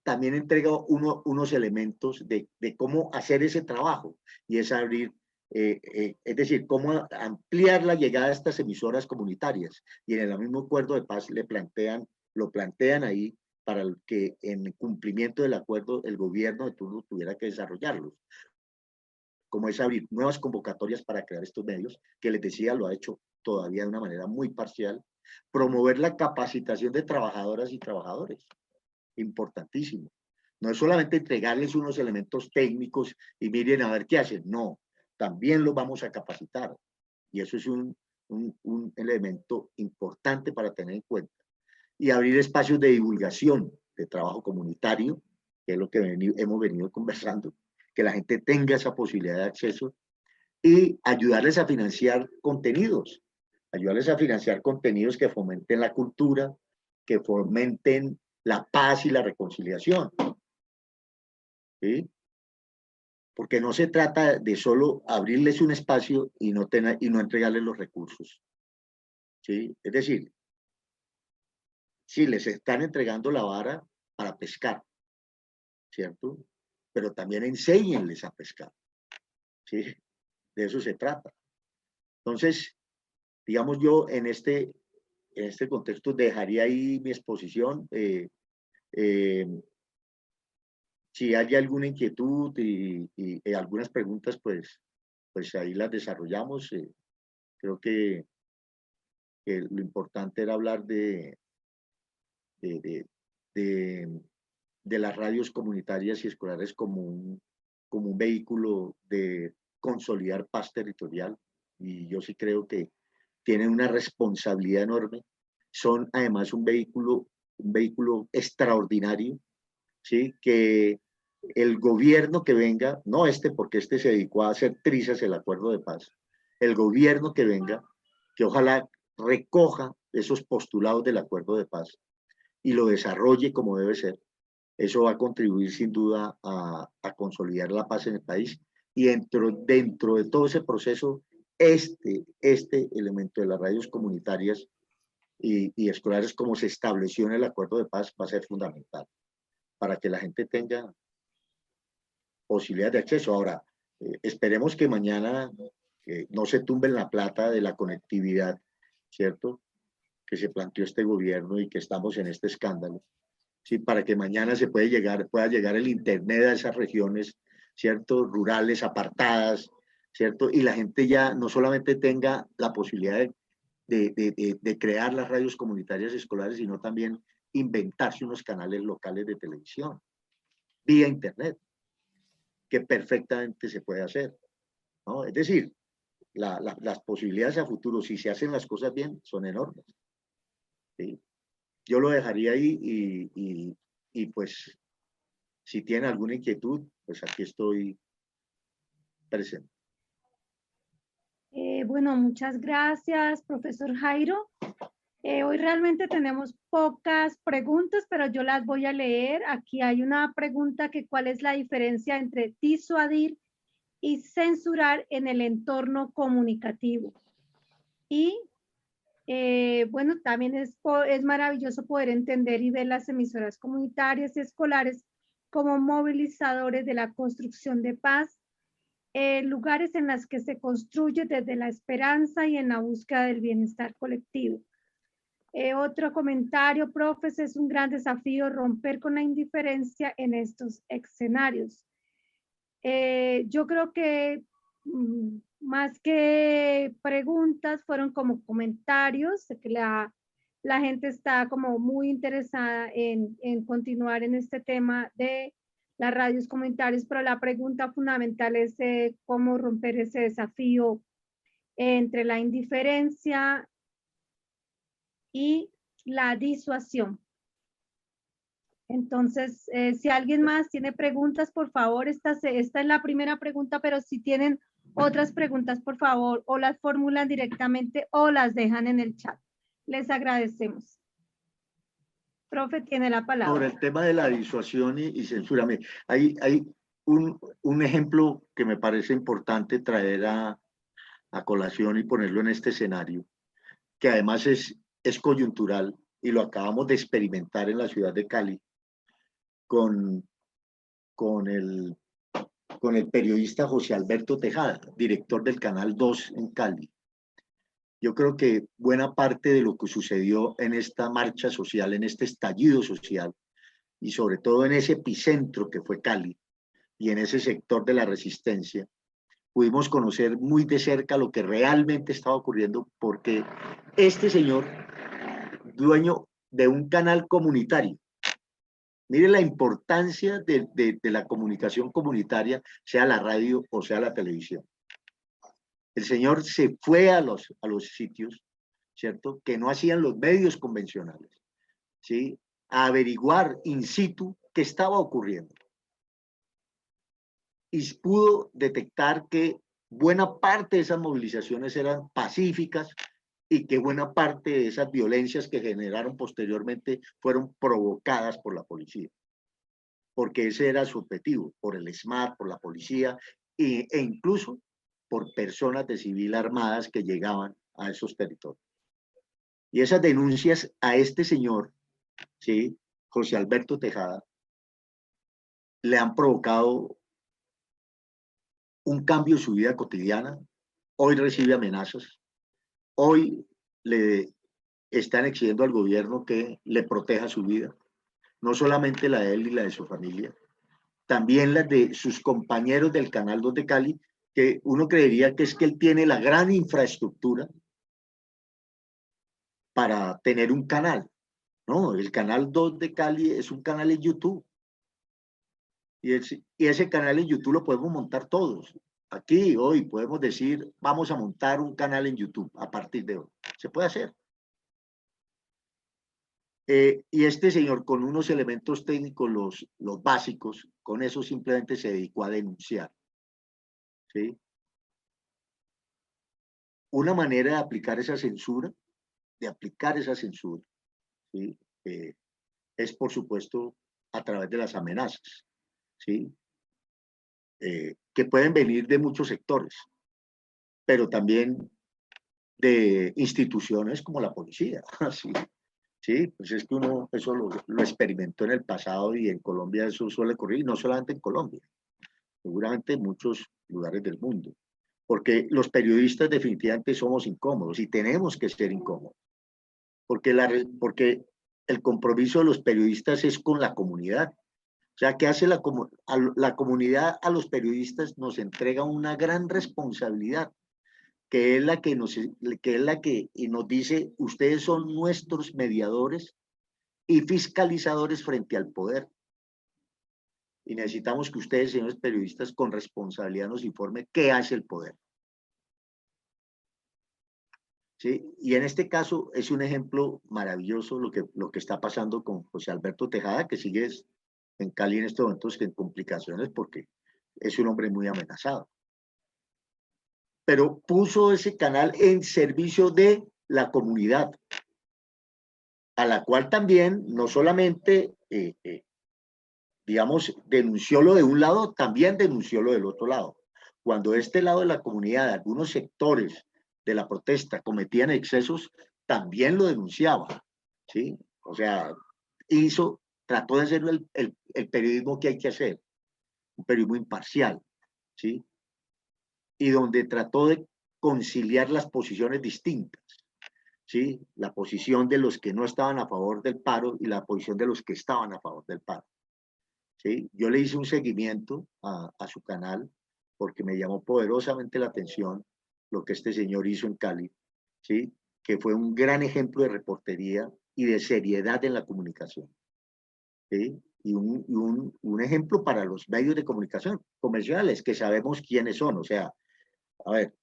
también entrega unos elementos de cómo hacer ese trabajo, y es abrir, es decir, cómo ampliar la llegada a estas emisoras comunitarias. Y en el mismo acuerdo de paz lo plantean ahí para que en cumplimiento del acuerdo el gobierno de turno tuviera que desarrollarlos. Como es abrir nuevas convocatorias para crear estos medios, que les decía, lo ha hecho todavía de una manera muy parcial. Promover la capacitación de trabajadoras y trabajadores, importantísimo. No es solamente entregarles unos elementos técnicos y miren a ver qué hacen, no, también los vamos a capacitar. Y eso es un elemento importante para tener en cuenta. Y abrir espacios de divulgación de trabajo comunitario, que es lo que hemos venido conversando, que la gente tenga esa posibilidad de acceso, y ayudarles a financiar contenidos que fomenten la cultura, que fomenten la paz y la reconciliación, ¿sí? Porque no se trata de solo abrirles un espacio y no entregarles los recursos, ¿sí? Es decir, sí, les están entregando la vara para pescar, ¿cierto? Pero también enséñenles a pescar, ¿sí? De eso se trata. Entonces, digamos, yo en este contexto dejaría ahí mi exposición. Si hay alguna inquietud y algunas preguntas, pues ahí las desarrollamos. Creo que lo importante era hablar de, de, de, de las radios comunitarias y escolares como un vehículo de consolidar paz territorial. Y yo sí creo que tienen una responsabilidad enorme. Son además un vehículo extraordinario, ¿sí? Que el gobierno que venga, no este, porque este se dedicó a hacer trizas el acuerdo de paz, el gobierno que venga, que ojalá recoja esos postulados del acuerdo de paz y lo desarrolle como debe ser. Eso va a contribuir sin duda a consolidar la paz en el país. Y dentro de todo ese proceso, este elemento de las radios comunitarias y escolares, como se estableció en el acuerdo de paz, va a ser fundamental para que la gente tenga posibilidades de acceso. Ahora, esperemos que mañana no se tumbe la plata de la conectividad, ¿cierto? Que se planteó este gobierno y que estamos en este escándalo. Sí, para que mañana pueda llegar el internet a esas regiones, ¿cierto? Rurales, apartadas, ¿cierto? Y la gente ya no solamente tenga la posibilidad de crear las radios comunitarias escolares, sino también inventarse unos canales locales de televisión vía internet, que perfectamente se puede hacer, ¿no? Es decir, las posibilidades a futuro, si se hacen las cosas bien, son enormes, ¿sí? Yo lo dejaría ahí y pues si tienen alguna inquietud, pues aquí estoy presente. Bueno, muchas gracias, profesor Jairo. Hoy realmente tenemos pocas preguntas, pero yo las voy a leer. Aquí hay una pregunta que ¿cuál es la diferencia entre disuadir y censurar en el entorno comunicativo? Y bueno, también es maravilloso poder entender y ver las emisoras comunitarias y escolares como movilizadores de la construcción de paz, lugares en las que se construye desde la esperanza y en la búsqueda del bienestar colectivo. Otro comentario, profes, es un gran desafío romper con la indiferencia en estos escenarios. Yo creo que más que preguntas fueron como comentarios, de que la gente está como muy interesada en continuar en este tema de las radios comunitarias, pero la pregunta fundamental es cómo romper ese desafío entre la indiferencia y la disuasión. Entonces, si alguien más tiene preguntas, por favor, esta es la primera pregunta, pero si tienen otras preguntas, por favor, o las formulan directamente o las dejan en el chat. Les agradecemos. Profe, tiene la palabra. Sobre el tema de la disuasión y censura, hay un ejemplo que me parece importante traer a colación y ponerlo en este escenario, que además es coyuntural y lo acabamos de experimentar en la ciudad de Cali con el periodista José Alberto Tejada, director del Canal 2 en Cali. Yo creo que buena parte de lo que sucedió en esta marcha social, en este estallido social, y sobre todo en ese epicentro que fue Cali, y en ese sector de la resistencia, pudimos conocer muy de cerca lo que realmente estaba ocurriendo, porque este señor, dueño de un canal comunitario, mire la importancia de la comunicación comunitaria, sea la radio o sea la televisión. El señor se fue a los sitios, ¿cierto?, que no hacían los medios convencionales, ¿sí?, a averiguar in situ qué estaba ocurriendo. Y pudo detectar que buena parte de esas movilizaciones eran pacíficas y que buena parte de esas violencias que generaron posteriormente fueron provocadas por la policía, porque ese era su objetivo, por el SMAT, por la policía e incluso por personas de civil armadas que llegaban a esos territorios. Y esas denuncias a este señor, ¿sí?, José Alberto Tejada, le han provocado un cambio en su vida cotidiana. Hoy recibe amenazas. Hoy le están exigiendo al gobierno que le proteja su vida, no solamente la de él y la de su familia, también las de sus compañeros del Canal 2 de Cali, que uno creería que es que él tiene la gran infraestructura para tener un canal. No, el Canal 2 de Cali es un canal en YouTube. Y ese canal en YouTube lo podemos montar todos. Aquí, hoy, podemos decir, vamos a montar un canal en YouTube a partir de hoy. Se puede hacer. Y este señor, con unos elementos técnicos, los básicos, con eso simplemente se dedicó a denunciar. ¿Sí? Una manera de aplicar esa censura, ¿sí? Es, por supuesto, a través de las amenazas, ¿sí? Que pueden venir de muchos sectores, pero también de instituciones como la policía, ¿sí? Sí, pues es que uno eso lo experimentó en el pasado y en Colombia eso suele ocurrir, y no solamente en Colombia, seguramente en muchos lugares del mundo, porque los periodistas definitivamente somos incómodos y tenemos que ser incómodos, porque el compromiso de los periodistas es con la comunidad. O sea, que hace la comunidad a los periodistas nos entrega una gran responsabilidad, que es la que y nos dice, ustedes son nuestros mediadores y fiscalizadores frente al poder. Y necesitamos que ustedes, señores periodistas, con responsabilidad nos informen qué hace el poder. ¿Sí? Y en este caso es un ejemplo maravilloso lo que está pasando con José Alberto Tejada, que sigue en Cali en estos momentos en complicaciones porque es un hombre muy amenazado. Pero puso ese canal en servicio de la comunidad, a la cual también no solamente, digamos, denunció lo de un lado, también denunció lo del otro lado. Cuando este lado de la comunidad, algunos sectores de la protesta cometían excesos, también lo denunciaba, ¿sí? O sea, trató de hacer el periodismo que hay que hacer, un periodismo imparcial, ¿sí? Y donde trató de conciliar las posiciones distintas, ¿sí? La posición de los que no estaban a favor del paro y la posición de los que estaban a favor del paro, ¿sí? Yo le hice un seguimiento a su canal porque me llamó poderosamente la atención lo que este señor hizo en Cali, ¿sí? Que fue un gran ejemplo de reportería y de seriedad en la comunicación, ¿sí? Y un ejemplo para los medios de comunicación convencionales, que sabemos quiénes son. O sea, a ver,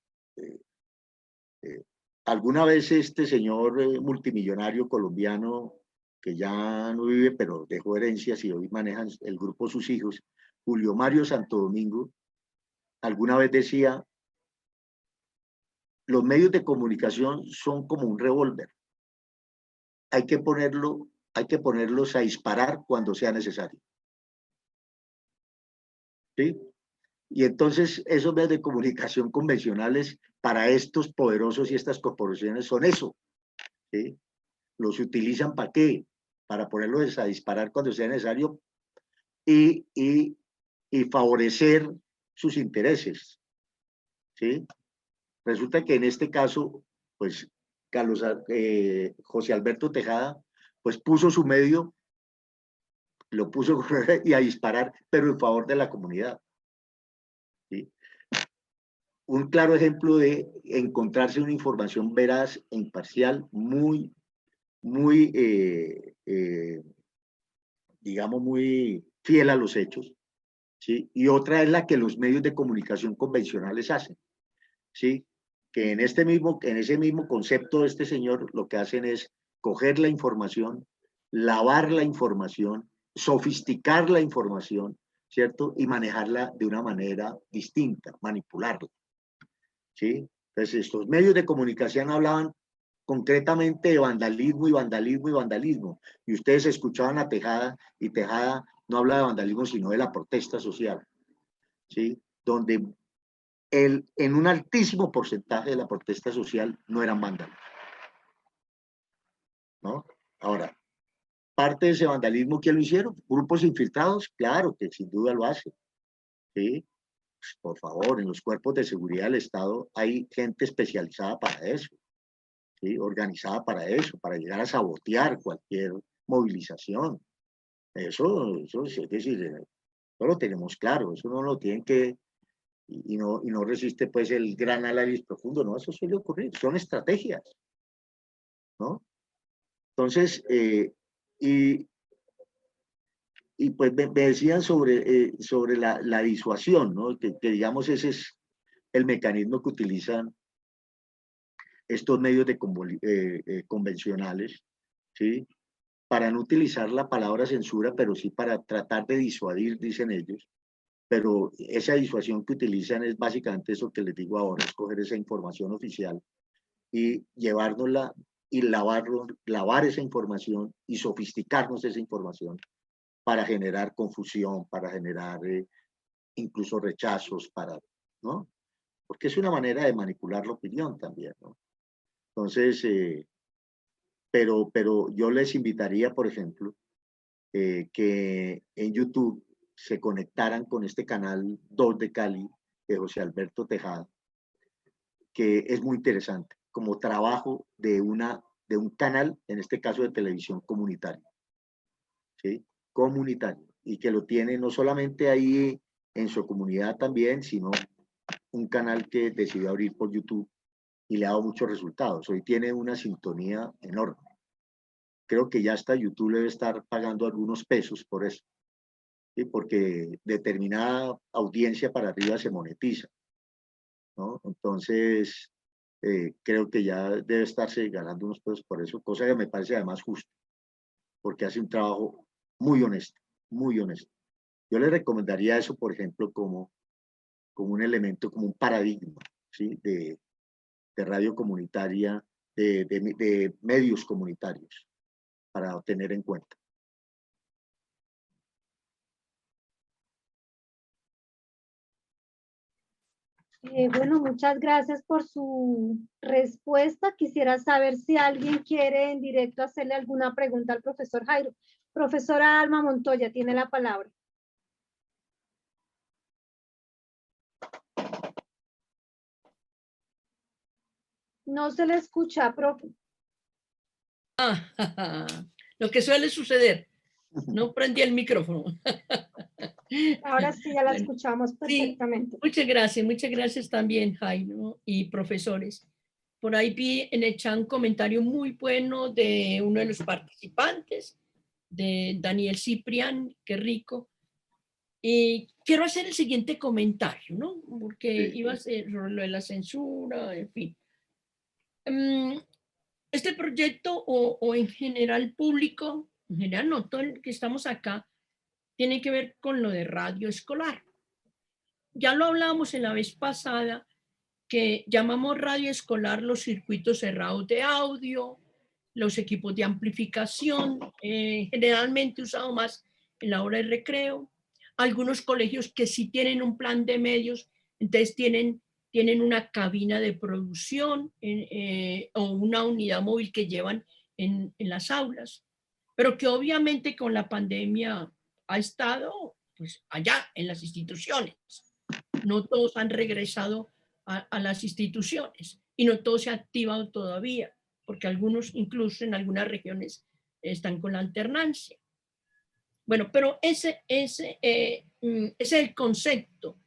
alguna vez este señor multimillonario colombiano, que ya no vive, pero dejó herencias y hoy manejan el grupo sus hijos, Julio Mario Santo Domingo, alguna vez decía, los medios de comunicación son como un revólver, hay que ponerlos a disparar cuando sea necesario. ¿Sí? Y entonces esos medios de comunicación convencionales para estos poderosos y estas corporaciones son eso, ¿sí? Los utilizan ¿para qué? Para ponerlos a disparar cuando sea necesario y favorecer sus intereses, ¿sí? Resulta que en este caso, pues, José Alberto Tejada, pues puso su medio, lo puso y a disparar, pero en favor de la comunidad, ¿sí? Un claro ejemplo de encontrarse una información veraz e imparcial, muy, digamos, muy fiel a los hechos, ¿sí? Y otra es la que los medios de comunicación convencionales hacen, ¿sí? Que en ese mismo concepto de este señor lo que hacen es coger la información, lavar la información, sofisticar la información, ¿cierto? Y manejarla de una manera distinta, manipularla, ¿sí? Entonces estos medios de comunicación hablaban concretamente de vandalismo y vandalismo y vandalismo, y ustedes escuchaban a Tejada, y Tejada no habla de vandalismo sino de la protesta social, ¿sí? Donde en un altísimo porcentaje de la protesta social no eran vándalos, ¿no? Ahora, parte de ese vandalismo, ¿quién lo hicieron? ¿Grupos infiltrados? Claro que sin duda lo hacen. ¿Sí? Pues, por favor, en los cuerpos de seguridad del Estado hay gente especializada para eso, ¿sí? Organizada para eso, para llegar a sabotear cualquier movilización. Eso es decir, eso lo tenemos claro, eso no lo tienen que, y no resiste pues el gran análisis profundo, no, eso suele ocurrir, son estrategias, ¿no? Entonces, y, y pues me decían sobre la disuasión, ¿no? Que digamos ese es el mecanismo que utilizan estos medios convencionales, ¿sí? Para no utilizar la palabra censura, pero sí para tratar de disuadir, dicen ellos. Pero esa disuasión que utilizan es básicamente eso que les digo ahora, es coger esa información oficial y llevárnosla y lavar esa información y sofisticarnos esa información para generar confusión, para generar incluso rechazos, ¿no? Porque es una manera de manipular la opinión también, ¿no? Entonces, pero yo les invitaría, por ejemplo, que en YouTube se conectaran con este canal 2 de Cali, de José Alberto Tejada, que es muy interesante, como trabajo de un canal, en este caso de televisión comunitaria, ¿sí? Comunitario, y que lo tiene no solamente ahí en su comunidad también, sino un canal que decidió abrir por YouTube y le ha dado muchos resultados. Hoy tiene una sintonía enorme. Creo que ya hasta YouTube le debe estar pagando algunos pesos por eso, ¿sí? Porque determinada audiencia para arriba se monetiza, ¿no? Entonces, creo que ya debe estarse ganando unos pesos por eso, cosa que me parece además justo, porque hace un trabajo muy honesto, muy honesto. Yo le recomendaría eso, por ejemplo, como un elemento, como un paradigma, ¿sí? De radio comunitaria, de medios comunitarios, para tener en cuenta. Bueno, muchas gracias por su respuesta. Quisiera saber si alguien quiere en directo hacerle alguna pregunta al profesor Jairo. Profesora Alma Montoya, tiene la palabra. No se le escucha, profe. Lo que suele suceder, no prendí el micrófono. Ahora sí ya la Bueno, escuchamos sí, perfectamente. muchas gracias también, Jairo y profesores. Por ahí vi en el chat un comentario muy bueno de uno de los participantes, de Daniel Ciprián, qué rico. Y quiero hacer el siguiente comentario, ¿no? Porque Sí. iba a ser lo de la censura, en fin. Este proyecto o en general público, en general no, todo el que estamos acá, tiene que ver con lo de radio escolar. Ya lo hablábamos en la vez pasada, que llamamos radio escolar los circuitos cerrados de audio, los equipos de amplificación, generalmente usado más en la hora de recreo. Algunos colegios que sí tienen un plan de medios, entonces tienen una cabina de producción o una unidad móvil que llevan en las aulas, pero que obviamente con la pandemia ha estado pues, allá en las instituciones. No todos han regresado a las instituciones y no todo se ha activado todavía, porque algunos, incluso en algunas regiones, están con la alternancia. Bueno, pero ese es el concepto.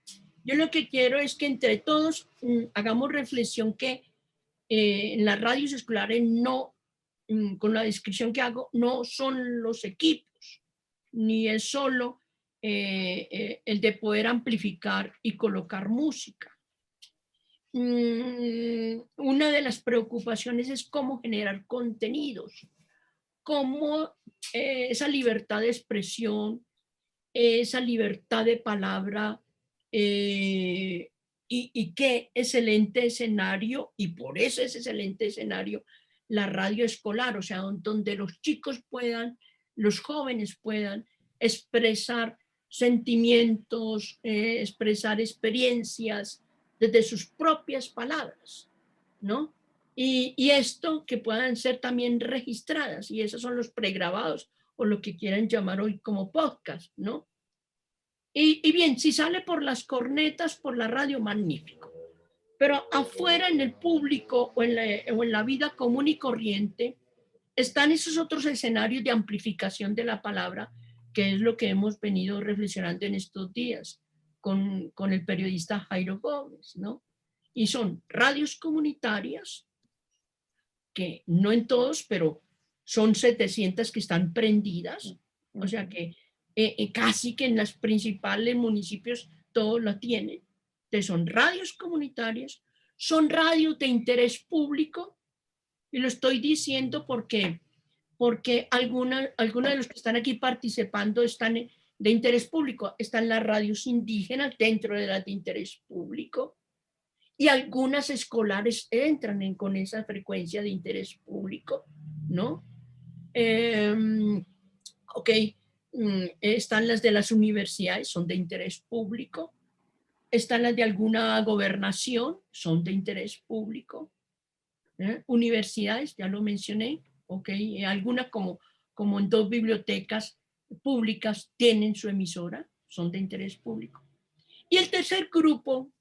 Yo lo que quiero es que entre todos hagamos reflexión que en las radios escolares no, con la descripción que hago, no son los equipos, ni es solo el de poder amplificar y colocar música. Una de las preocupaciones es cómo generar contenidos, cómo esa libertad de expresión, esa libertad de palabra y qué excelente escenario, y por eso es excelente escenario la radio escolar, o sea, donde los chicos puedan, los jóvenes puedan expresar sentimientos, expresar experiencias desde sus propias palabras, ¿no? Y esto que puedan ser también registradas, y esos son los pregrabados o lo que quieran llamar hoy como podcast, ¿no? Y bien, si sale por las cornetas, por la radio, magnífico. Pero afuera en el público o en la vida común y corriente están esos otros escenarios de amplificación de la palabra, que es lo que hemos venido reflexionando en estos días con el periodista Jairo Gómez, ¿no? Y son radios comunitarias, que no en todos, pero son 700 que están prendidas, o sea que casi que en los principales municipios todos la tienen. Entonces son radios comunitarias, son radios de interés público, y lo estoy diciendo porque algunos de los que están aquí participando están de interés público, están las radios indígenas dentro de las de interés público, y algunas escolares entran con esa frecuencia de interés público, ¿no? Ok, están las de las universidades, son de interés público, están las de alguna gobernación, son de interés público, universidades, ya lo mencioné, ok, algunas como en 2 bibliotecas públicas tienen su emisora, son de interés público. Y el tercer grupo,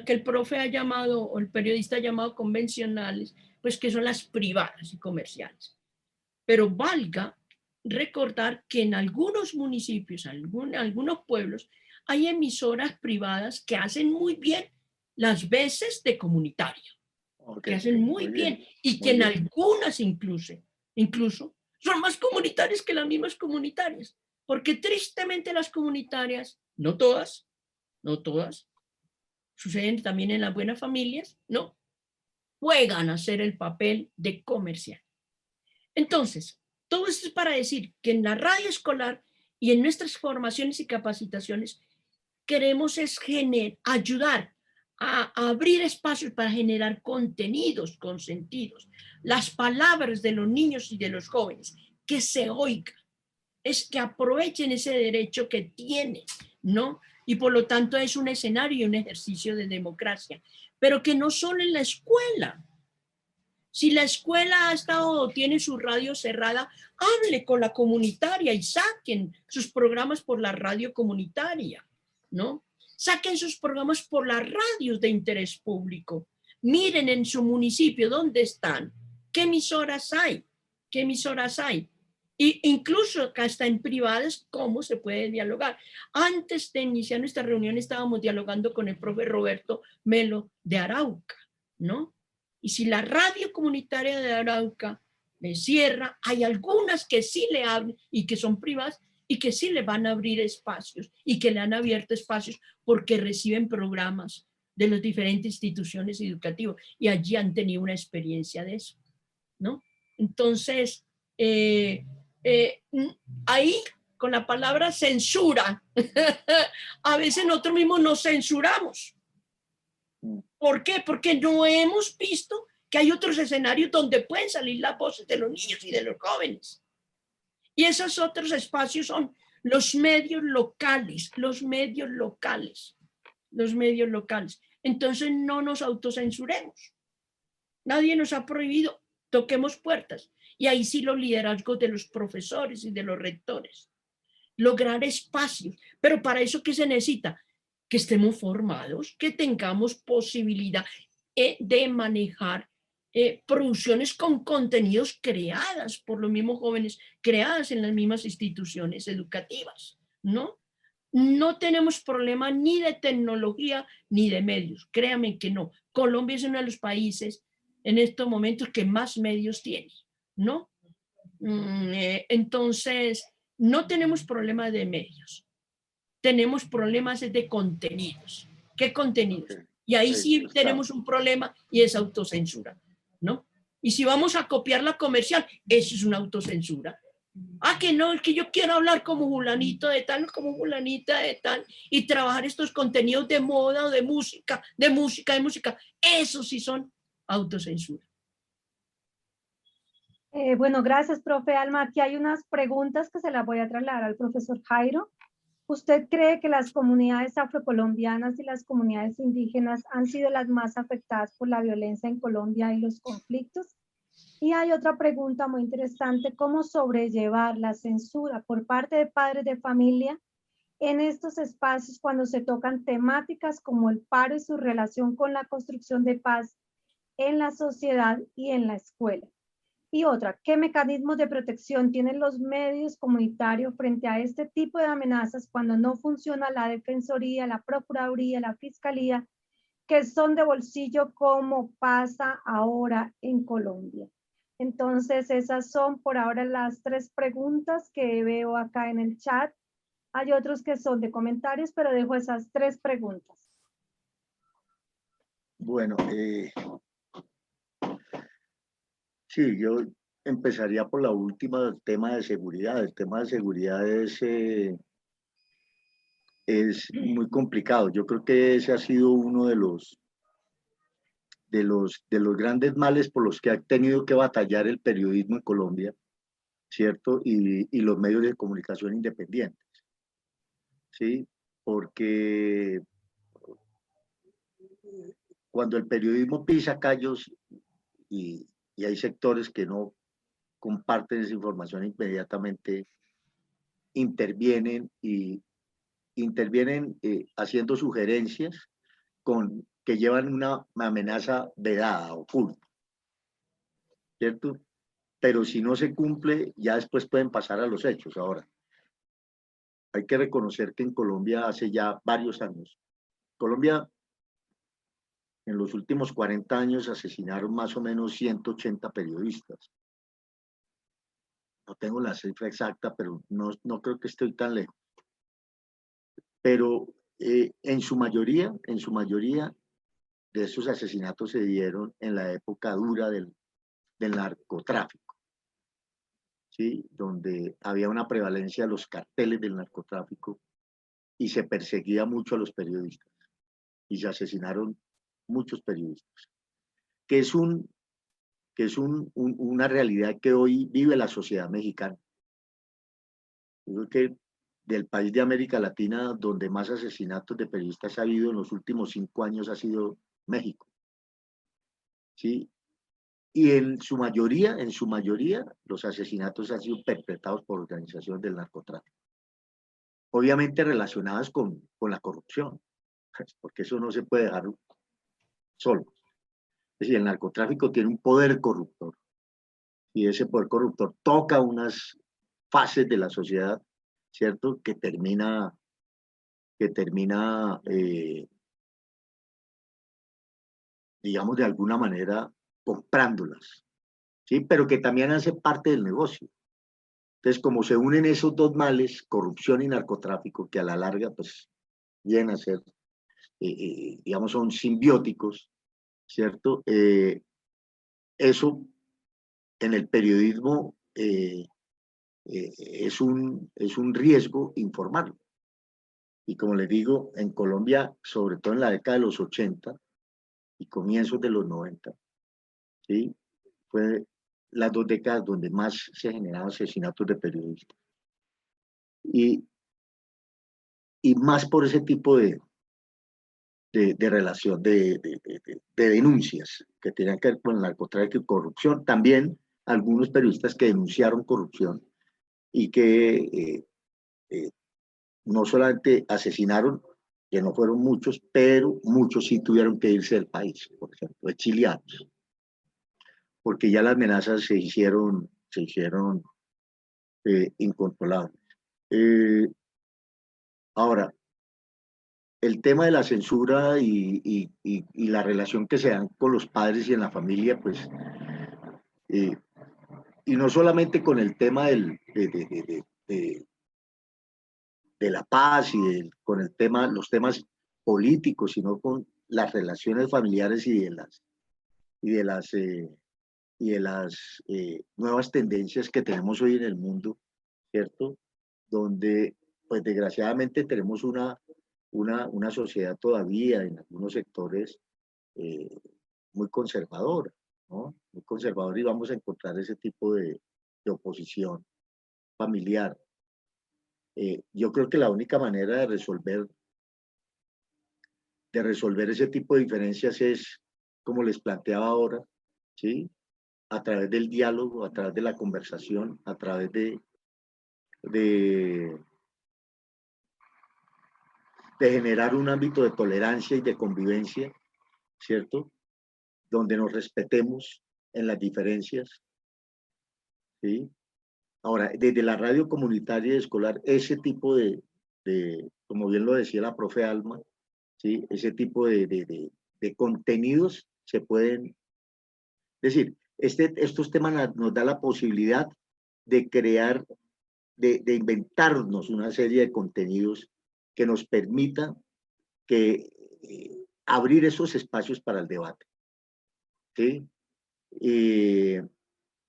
que el profe ha llamado, o el periodista ha llamado convencionales, pues que son las privadas y comerciales. Pero valga recordar que en algunos municipios, algunos pueblos, hay emisoras privadas que hacen muy bien las veces de comunitario, que hacen muy bien, y que en algunas incluso son más comunitarias que las mismas comunitarias, porque tristemente las comunitarias, no todas, suceden también en las buenas familias, ¿no? Juegan a hacer el papel de comercial. Entonces, todo esto es para decir que en la radio escolar y en nuestras formaciones y capacitaciones queremos ayudar a abrir espacios para generar contenidos con sentidos, las palabras de los niños y de los jóvenes, que se oigan, es que aprovechen ese derecho que tienen, ¿no? Y por lo tanto es un escenario y un ejercicio de democracia, pero que no solo en la escuela. Si la escuela ha estado, tiene su radio cerrada, hable con la comunitaria y saquen sus programas por la radio comunitaria, ¿no? Saquen sus programas por las radios de interés público. Miren en su municipio dónde están, qué emisoras hay, Y incluso hasta en privadas, cómo se puede dialogar. Antes de iniciar nuestra reunión estábamos dialogando con el profe Roberto Melo de Arauca, ¿no? Y si la radio comunitaria de Arauca le cierra, hay algunas que sí le abren y que son privadas y que sí le van a abrir espacios y que le han abierto espacios porque reciben programas de las diferentes instituciones educativas y allí han tenido una experiencia de eso, ¿no? Entonces, ahí con la palabra censura, a veces nosotros mismos nos censuramos. ¿Por qué? Porque no hemos visto que hay otros escenarios donde pueden salir las voces de los niños y de los jóvenes. Y esos otros espacios son los medios locales. Entonces no nos autocensuremos. Nadie nos ha prohibido, toquemos puertas. Y ahí sí los liderazgos de los profesores y de los rectores. Lograr espacios. Pero para eso, ¿qué se necesita? Que estemos formados, que tengamos posibilidad de manejar producciones con contenidos creadas por los mismos jóvenes, creadas en las mismas instituciones educativas, ¿no? No tenemos problema ni de tecnología ni de medios, créanme que no. Colombia es uno de los países en estos momentos que más medios tiene, ¿no? Entonces, no tenemos problema de medios. Tenemos problemas de contenidos. ¿Qué contenidos? Y ahí sí tenemos un problema y es autocensura, ¿no? Y si vamos a copiar la comercial, eso es una autocensura. Ah, que no, es que yo quiero hablar como fulanito de tal, como fulanita de tal, y trabajar estos contenidos de moda o de música. Eso sí son autocensura. Bueno, gracias, profe Alma. Aquí hay unas preguntas que se las voy a trasladar al profesor Jairo. ¿Usted cree que las comunidades afrocolombianas y las comunidades indígenas han sido las más afectadas por la violencia en Colombia y los conflictos? Y hay otra pregunta muy interesante, ¿cómo sobrellevar la censura por parte de padres de familia en estos espacios cuando se tocan temáticas como el paro y su relación con la construcción de paz en la sociedad y en la escuela? Y otra, ¿qué mecanismos de protección tienen los medios comunitarios frente a este tipo de amenazas cuando no funciona la Defensoría, la Procuraduría, la Fiscalía, que son de bolsillo como pasa ahora en Colombia? Entonces, esas son por ahora las 3 preguntas que veo acá en el chat. Hay otros que son de comentarios, pero dejo esas 3 preguntas. Bueno, sí, yo empezaría por la última, el tema de seguridad. El tema de seguridad es muy complicado. Yo creo que ese ha sido uno de los grandes males por los que ha tenido que batallar el periodismo en Colombia, ¿cierto? Y los medios de comunicación independientes, ¿sí? Porque cuando el periodismo pisa callos y hay sectores que no comparten esa información, inmediatamente intervienen haciendo sugerencias que llevan una amenaza vedada, oculta, ¿cierto? Pero si no se cumple, ya después pueden pasar a los hechos. Ahora, hay que reconocer que en Colombia hace ya varios años, Colombia en los últimos 40 años asesinaron más o menos 180 periodistas. No tengo la cifra exacta, pero no creo que estoy tan lejos. Pero en su mayoría de esos asesinatos se dieron en la época dura del narcotráfico, ¿sí? Donde había una prevalencia de los carteles del narcotráfico y se perseguía mucho a los periodistas y se asesinaron muchos periodistas, que es una realidad que hoy vive la sociedad mexicana. Yo creo que del país de América Latina donde más asesinatos de periodistas ha habido en los últimos 5 años ha sido México, ¿sí? Y en su mayoría, los asesinatos han sido perpetrados por organizaciones del narcotráfico. Obviamente relacionadas con la corrupción, porque eso no se puede dejar solo. Es decir, el narcotráfico tiene un poder corruptor y ese poder corruptor toca unas fases de la sociedad, ¿cierto? Que termina digamos, de alguna manera comprándolas, ¿sí? Pero que también hace parte del negocio. Entonces, como se unen esos dos males, corrupción y narcotráfico, que a la larga, pues, vienen a ser, digamos, son simbióticos, ¿cierto? Eso en el periodismo es un riesgo informarlo. Y como les digo, en Colombia, sobre todo en la década de los 80 y comienzos de los 90, ¿sí? Fue las 2 décadas donde más se generaban asesinatos de periodistas. Y más por ese tipo de relación, de denuncias que tenían que ver con el narcotráfico y corrupción. También algunos periodistas que denunciaron corrupción y que no solamente asesinaron, que no fueron muchos, pero muchos sí tuvieron que irse del país, por ejemplo, exiliados, porque ya las amenazas se hicieron incontrolables. Ahora, el tema de la censura y la relación que se dan con los padres y en la familia, pues, y no solamente con el tema de la paz y con los temas políticos, sino con las relaciones familiares y de las nuevas tendencias que tenemos hoy en el mundo, ¿cierto? Donde, pues desgraciadamente tenemos una sociedad todavía en algunos sectores muy conservadora, ¿no? Muy conservadora, y vamos a encontrar ese tipo de oposición familiar. Yo creo que la única manera de resolver ese tipo de diferencias es, como les planteaba ahora, ¿sí? a través del diálogo, a través de la conversación, a través de generar un ámbito de tolerancia y de convivencia, ¿cierto? Donde nos respetemos en las diferencias, ¿sí? Ahora, desde la radio comunitaria y escolar, ese tipo como bien lo decía la profe Alma, ¿sí? Ese tipo de contenidos se pueden, es decir, estos temas nos da la posibilidad de crear, de inventarnos una serie de contenidos que nos permita que, abrir esos espacios para el debate, ¿sí?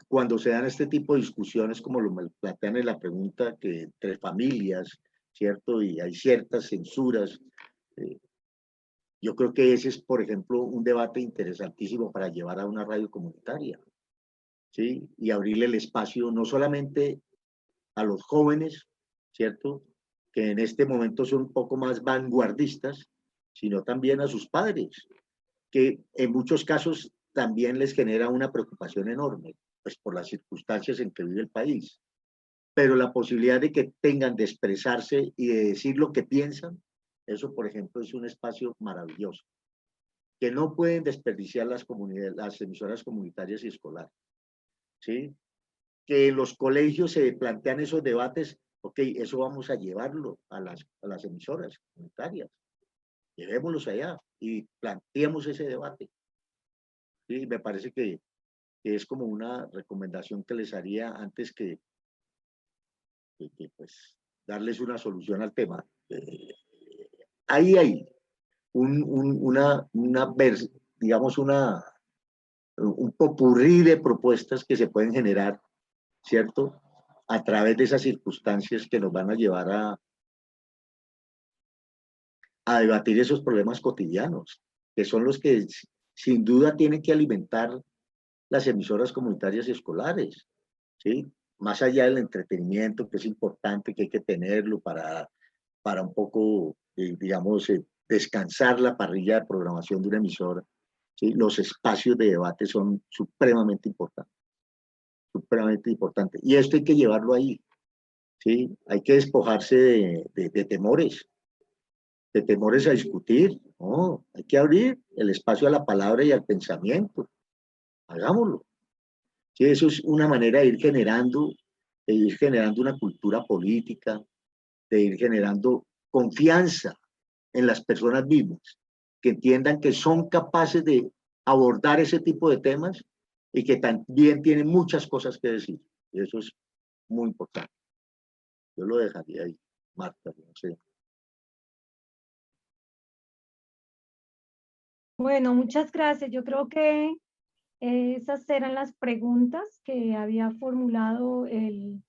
Cuando se dan este tipo de discusiones, como lo plantean en la pregunta, que entre familias, ¿cierto? Y hay ciertas censuras. Yo creo que ese es, por ejemplo, un debate interesantísimo para llevar a una radio comunitaria, ¿sí? Y abrirle el espacio no solamente a los jóvenes, ¿cierto? Que en este momento son un poco más vanguardistas, sino también a sus padres, que en muchos casos también les genera una preocupación enorme, pues por las circunstancias en que vive el país. Pero la posibilidad de que tengan de expresarse y de decir lo que piensan, eso, por ejemplo, es un espacio maravilloso, que no pueden desperdiciar las emisoras comunitarias y escolares, ¿sí? Que en los colegios se plantean esos debates, ok, eso vamos a llevarlo a las emisoras comunitarias, llevémoslos allá y planteemos ese debate. Sí, me parece que es como una recomendación que les haría antes pues, darles una solución al tema. Ahí hay digamos, un popurrí de propuestas que se pueden generar, ¿cierto? A través de esas circunstancias que nos van a llevar a debatir esos problemas cotidianos, que son los que sin duda tienen que alimentar las emisoras comunitarias y escolares, ¿sí? Más allá del entretenimiento, que es importante, que hay que tenerlo para un poco, digamos, descansar la parrilla de programación de una emisora, ¿sí? Los espacios de debate son supremamente importantes, supremamente importantes. Y esto hay que llevarlo ahí, ¿sí? Hay que despojarse de temores a discutir, no, hay que abrir el espacio a la palabra y al pensamiento, hagámoslo. Sí, eso es una manera de ir generando una cultura política, de ir generando confianza en las personas mismas, que entiendan que son capaces de abordar ese tipo de temas y que también tienen muchas cosas que decir. Y eso es muy importante. Yo lo dejaría ahí, Marta, no sé. Bueno, muchas gracias. Yo creo que esas eran las preguntas que había formulado el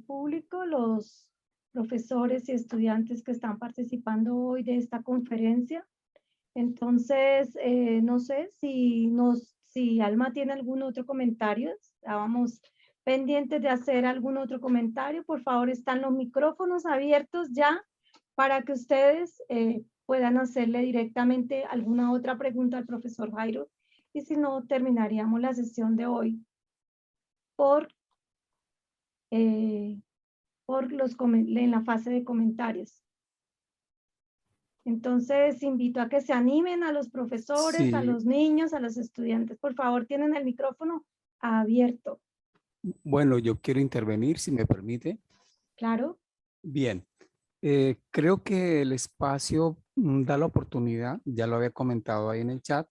público, los profesores y estudiantes que están participando hoy de esta conferencia. Entonces, no sé si Alma tiene algún otro comentario. Estábamos pendientes de hacer algún otro comentario. Por favor, están los micrófonos abiertos ya para que ustedes puedan hacerle directamente alguna otra pregunta al profesor Jairo. Y si no, terminaríamos la sesión de hoy por en la fase de comentarios. Entonces, invito a que se animen a los profesores, a Sí, los niños, a los estudiantes. Por favor, tienen el micrófono abierto. bueno, yo quiero intervenir, si me permite. Claro. Bien, creo que el espacio da la oportunidad, ya lo había comentado ahí en el chat,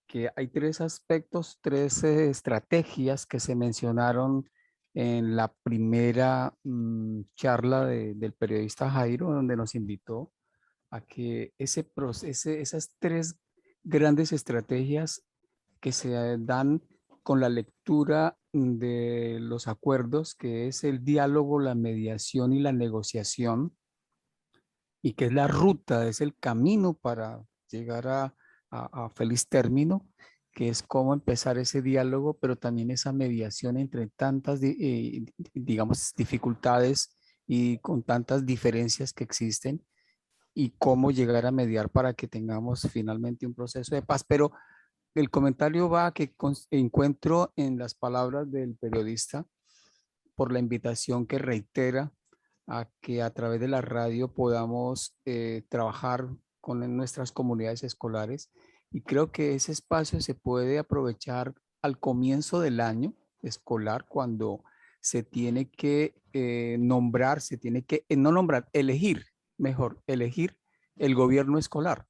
que hay tres aspectos, tres estrategias que se mencionaron en la primera charla del periodista Jairo, donde nos invitó a que esas tres grandes estrategias que se dan con la lectura de los acuerdos, que es el diálogo, la mediación y la negociación, y que es la ruta, es el camino para llegar a feliz término, que es cómo empezar ese diálogo, pero también esa mediación entre tantas, digamos, dificultades y con tantas diferencias que existen, y cómo llegar a mediar para que tengamos finalmente un proceso de paz. Pero el comentario va a que encuentro en las palabras del periodista por la invitación que reitera a que a través de la radio podamos trabajar con nuestras comunidades escolares, y creo que ese espacio se puede aprovechar al comienzo del año escolar, cuando se tiene que nombrar, se tiene que, no nombrar, elegir, mejor, elegir el gobierno escolar.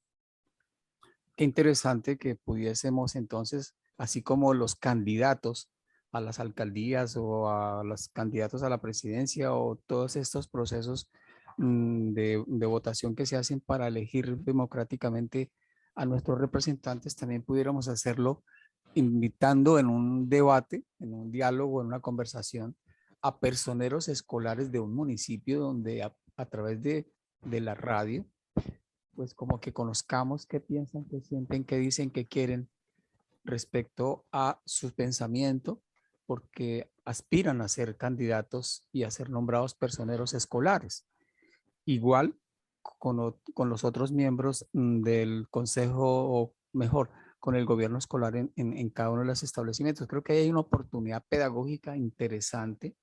Qué interesante que pudiésemos entonces, así como los candidatos a las alcaldías o a los candidatos a la presidencia o todos estos procesos de votación que se hacen para elegir democráticamente a nuestros representantes, también pudiéramos hacerlo invitando en un debate, en un diálogo, en una conversación a personeros escolares de un municipio donde a través de la radio, pues como que conozcamos qué piensan, qué sienten, qué dicen, qué quieren respecto a su pensamiento, porque aspiran a ser candidatos y a ser nombrados personeros escolares. Igual con los otros miembros del consejo, o mejor, con el gobierno escolar en cada uno de los establecimientos. Creo que hay una oportunidad pedagógica interesante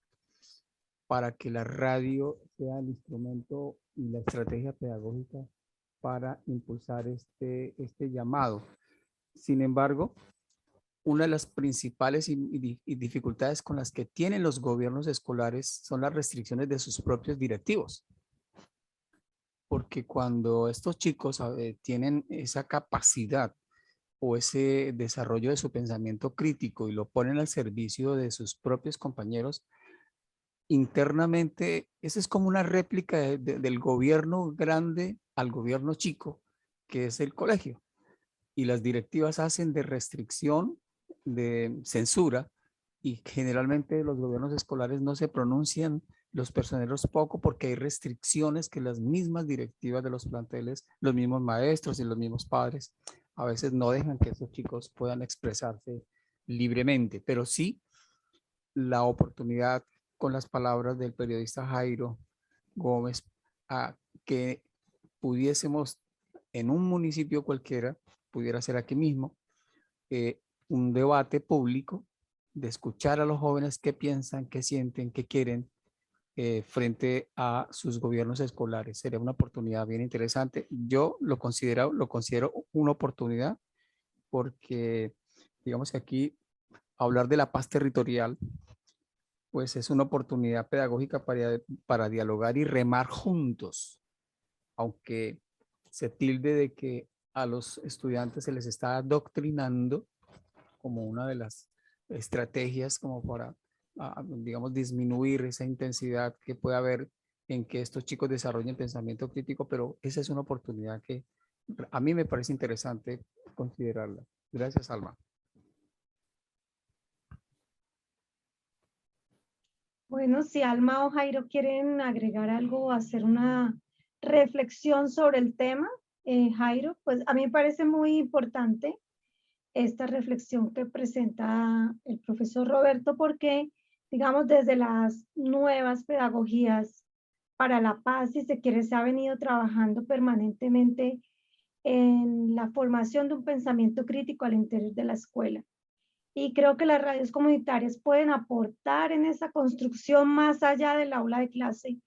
para que la radio sea el instrumento y la estrategia pedagógica para impulsar este llamado. Sin embargo, una de las principales dificultades con las que tienen los gobiernos escolares son las restricciones de sus propios directivos. Porque cuando estos chicos tienen esa capacidad o ese desarrollo de su pensamiento crítico y lo ponen al servicio de sus propios compañeros, internamente, eso es como una réplica del gobierno grande al gobierno chico, que es el colegio. Y las directivas hacen de restricción, de censura, y generalmente los gobiernos escolares no se pronuncian los personeros poco porque hay restricciones que las mismas directivas de los planteles, los mismos maestros y los mismos padres a veces no dejan que esos chicos puedan expresarse libremente, pero sí la oportunidad, con las palabras del periodista Jairo Gómez, a que pudiésemos en un municipio cualquiera, pudiera ser aquí mismo, un debate público de escuchar a los jóvenes qué piensan, qué sienten, qué quieren frente a sus gobiernos escolares. Sería una oportunidad bien interesante. Yo lo considero una oportunidad porque digamos que aquí hablar de la paz territorial pues es una oportunidad pedagógica para dialogar y remar juntos, aunque se tilde de que a los estudiantes se les está adoctrinando como una de las estrategias como para, digamos, disminuir esa intensidad que puede haber en que estos chicos desarrollen pensamiento crítico, pero esa es una oportunidad que a mí me parece interesante considerarla. Gracias, Alma. Bueno, si Alma o Jairo quieren agregar algo o hacer una reflexión sobre el tema, Jairo, pues a mí me parece muy importante esta reflexión que presenta el profesor Roberto, porque, digamos, desde las nuevas pedagogías para la paz, si se quiere, se ha venido trabajando permanentemente en la formación de un pensamiento crítico al interior de la escuela. Y creo que las radios comunitarias pueden aportar en esa construcción más allá del aula de clase,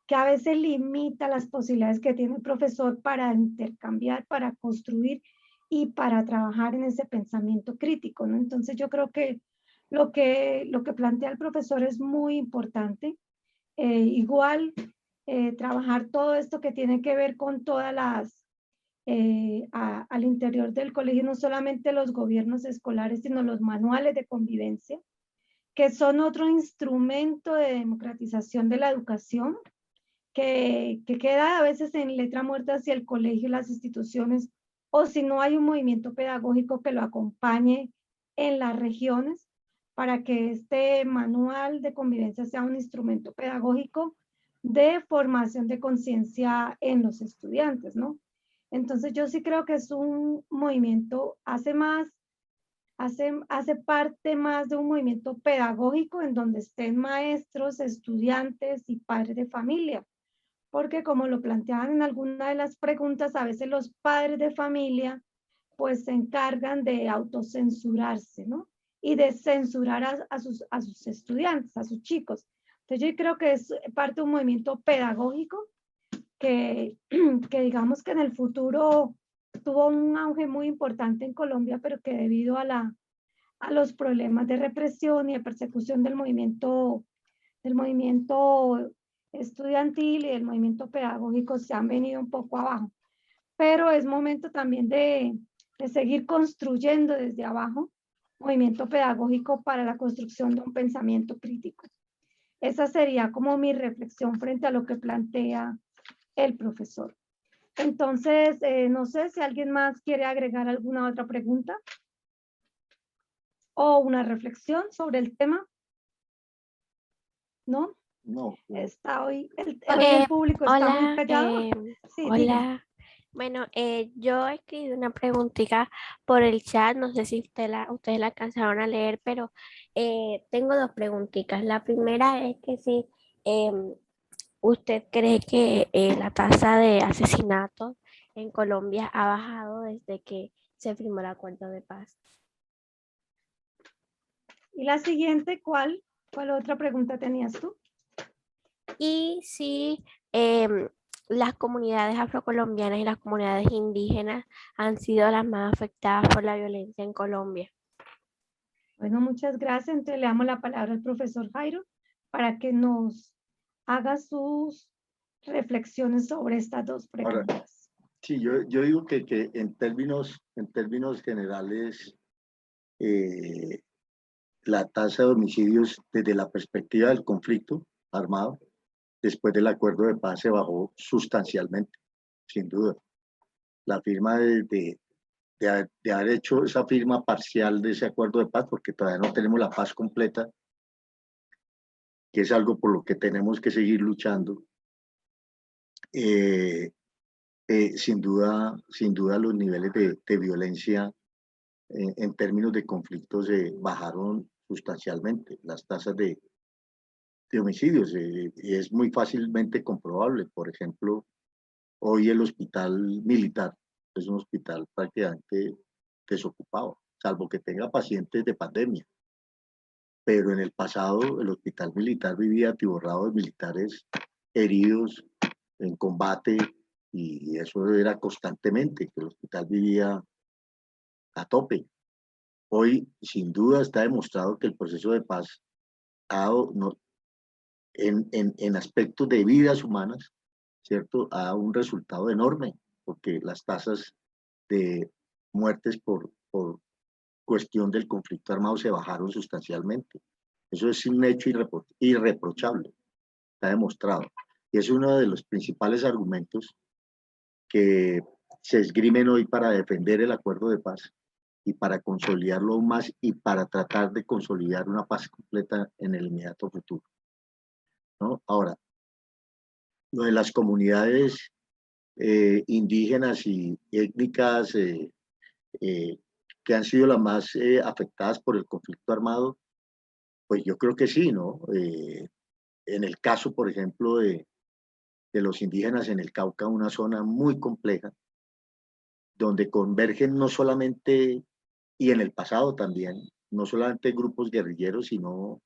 que a veces limita las posibilidades que tiene el profesor para intercambiar, para construir y para trabajar en ese pensamiento crítico, ¿no? Entonces yo creo que lo que plantea el profesor es muy importante. Igual, trabajar todo esto que tiene que ver con todas las al interior del colegio, no solamente los gobiernos escolares, sino los manuales de convivencia, que son otro instrumento de democratización de la educación, que queda a veces en letra muerta hacia el colegio y las instituciones, o si no hay un movimiento pedagógico que lo acompañe en las regiones, para que este manual de convivencia sea un instrumento pedagógico de formación de conciencia en los estudiantes, ¿no? Entonces yo sí creo que es un movimiento, hace parte más de un movimiento pedagógico en donde estén maestros, estudiantes y padres de familia. Porque como lo planteaban en alguna de las preguntas, a veces los padres de familia pues se encargan de autocensurarse, ¿no? Y de censurar a sus estudiantes, a sus chicos. Entonces yo creo que es parte de un movimiento pedagógico que digamos que en el futuro tuvo un auge muy importante en Colombia, pero que debido a los problemas de represión y de persecución del movimiento estudiantil y del movimiento pedagógico se han venido un poco abajo. Pero es momento también de seguir construyendo desde abajo movimiento pedagógico para la construcción de un pensamiento crítico. Esa sería como mi reflexión frente a lo que plantea el profesor. Entonces, no sé si alguien más quiere agregar alguna otra pregunta o una reflexión sobre el tema. ¿No? No. Está hoy el público está muy callado. Sí, diga. Hola. Bueno, yo escribí una preguntita por el chat, no sé si ustedes la alcanzaron a leer, pero tengo dos preguntitas. La primera es que si usted cree que la tasa de asesinatos en Colombia ha bajado desde que se firmó el acuerdo de paz. Y la siguiente, ¿cuál otra pregunta tenías tú? Y si las comunidades afrocolombianas y las comunidades indígenas han sido las más afectadas por la violencia en Colombia. Bueno, muchas gracias. Entonces le damos la palabra al profesor Jairo para que nos haga sus reflexiones sobre estas dos preguntas. Ahora, sí, yo digo que en términos generales, la tasa de homicidios desde la perspectiva del conflicto armado, después del acuerdo de paz se bajó sustancialmente, sin duda. La firma de haber hecho esa firma parcial de ese acuerdo de paz, porque todavía no tenemos la paz completa, que es algo por lo que tenemos que seguir luchando. Sin duda los niveles de violencia en términos de conflictos bajaron sustancialmente. Las tasas de homicidios y es muy fácilmente comprobable. Por ejemplo, hoy el hospital militar es un hospital prácticamente desocupado, salvo que tenga pacientes de pandemia. Pero en el pasado el hospital militar vivía atiborrado de militares heridos en combate, y eso era constantemente, que el hospital vivía a tope. Hoy, sin duda, está demostrado que el proceso de paz ha dado, en aspectos de vidas humanas, ¿cierto?, ha dado un resultado enorme, porque las tasas de muertes por cuestión del conflicto armado se bajaron sustancialmente. Eso es un hecho irreprochable, está demostrado. Y es uno de los principales argumentos que se esgrimen hoy para defender el acuerdo de paz y para consolidarlo aún más y para tratar de consolidar una paz completa en el inmediato futuro, ¿no? Ahora, lo de las comunidades indígenas y étnicas que han sido las más afectadas por el conflicto armado, pues yo creo que sí, ¿no? En el caso, por ejemplo, de los indígenas en el Cauca, una zona muy compleja, donde convergen no solamente, y en el pasado también, no solamente grupos guerrilleros, sino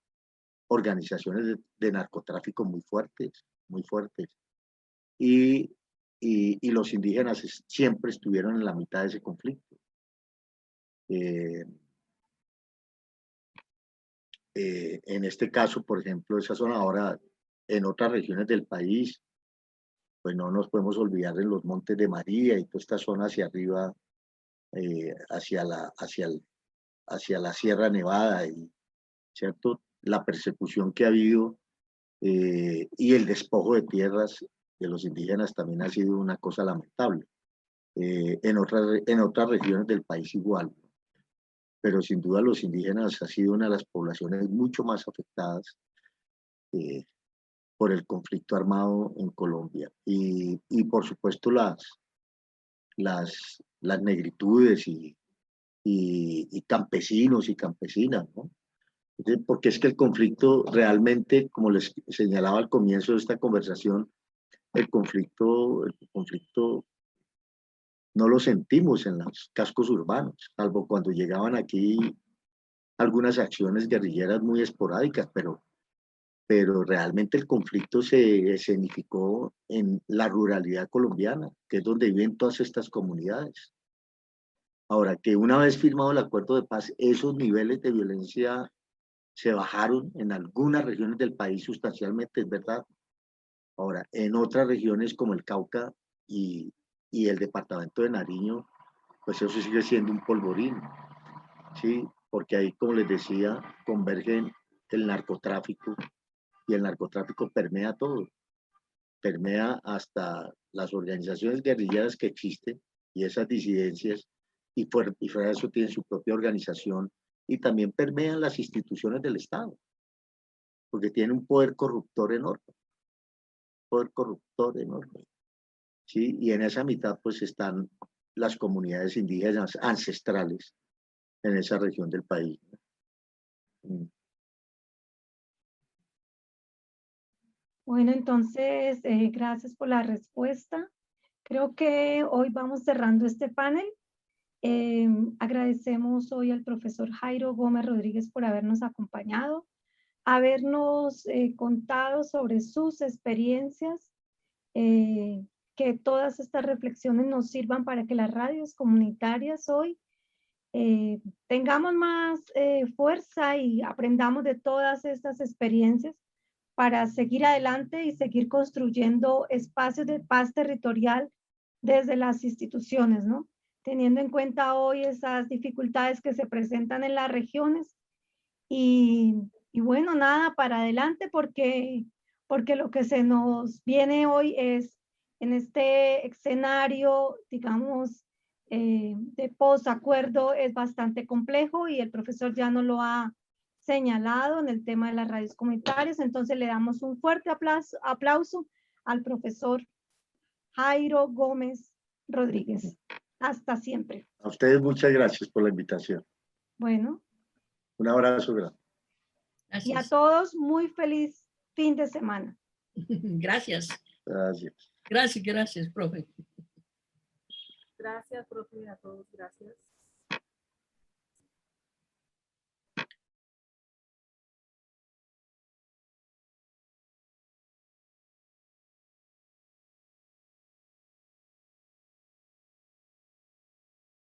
organizaciones de narcotráfico muy fuertes, muy fuertes. Y los indígenas siempre estuvieron en la mitad de ese conflicto. En este caso, por ejemplo, esa zona ahora, en otras regiones del país, pues no nos podemos olvidar de los Montes de María y toda esta zona hacia arriba, hacia la Sierra Nevada, y, ¿cierto?, la persecución que ha habido y el despojo de tierras de los indígenas también ha sido una cosa lamentable. En otras regiones del país igual, pero sin duda los indígenas ha sido una de las poblaciones mucho más afectadas por el conflicto armado en Colombia. Y por supuesto las negritudes y campesinos y campesinas, ¿no? Porque es que el conflicto realmente, como les señalaba al comienzo de esta conversación, el conflicto no lo sentimos en los cascos urbanos, salvo cuando llegaban aquí algunas acciones guerrilleras muy esporádicas, pero realmente el conflicto se escenificó en la ruralidad colombiana, que es donde viven todas estas comunidades. Ahora, que una vez firmado el acuerdo de paz, esos niveles de violencia se bajaron en algunas regiones del país sustancialmente, es verdad. Ahora, en otras regiones como el Cauca y el departamento de Nariño, pues eso sigue siendo un polvorín, ¿sí? Porque ahí, como les decía, convergen el narcotráfico, y el narcotráfico permea todo, permea hasta las organizaciones guerrilleras que existen y esas disidencias, y fuera de eso tienen su propia organización, y también permean las instituciones del Estado, porque tienen un poder corruptor enorme, ¿sí? Y en esa mitad pues están las comunidades indígenas ancestrales en esa región del país. Bueno, entonces, gracias por la respuesta. Creo que hoy vamos cerrando este panel. Agradecemos hoy al profesor Jairo Gómez Rodríguez por habernos acompañado, habernos contado sobre sus experiencias, que todas estas reflexiones nos sirvan para que las radios comunitarias hoy tengamos más fuerza y aprendamos de todas estas experiencias para seguir adelante y seguir construyendo espacios de paz territorial desde las instituciones, ¿no? Teniendo en cuenta hoy esas dificultades que se presentan en las regiones y bueno, nada, para adelante porque lo que se nos viene hoy es en este escenario, digamos, de posacuerdo es bastante complejo y el profesor ya nos lo ha señalado en el tema de las radios comunitarias. Entonces le damos un fuerte aplauso al profesor Jairo Gómez Rodríguez. Hasta siempre. A ustedes muchas gracias por la invitación. Bueno. Un abrazo grande. Gracias. Y a todos muy feliz fin de semana. Gracias. Gracias. Gracias, profe. Gracias, profe, a todos, gracias.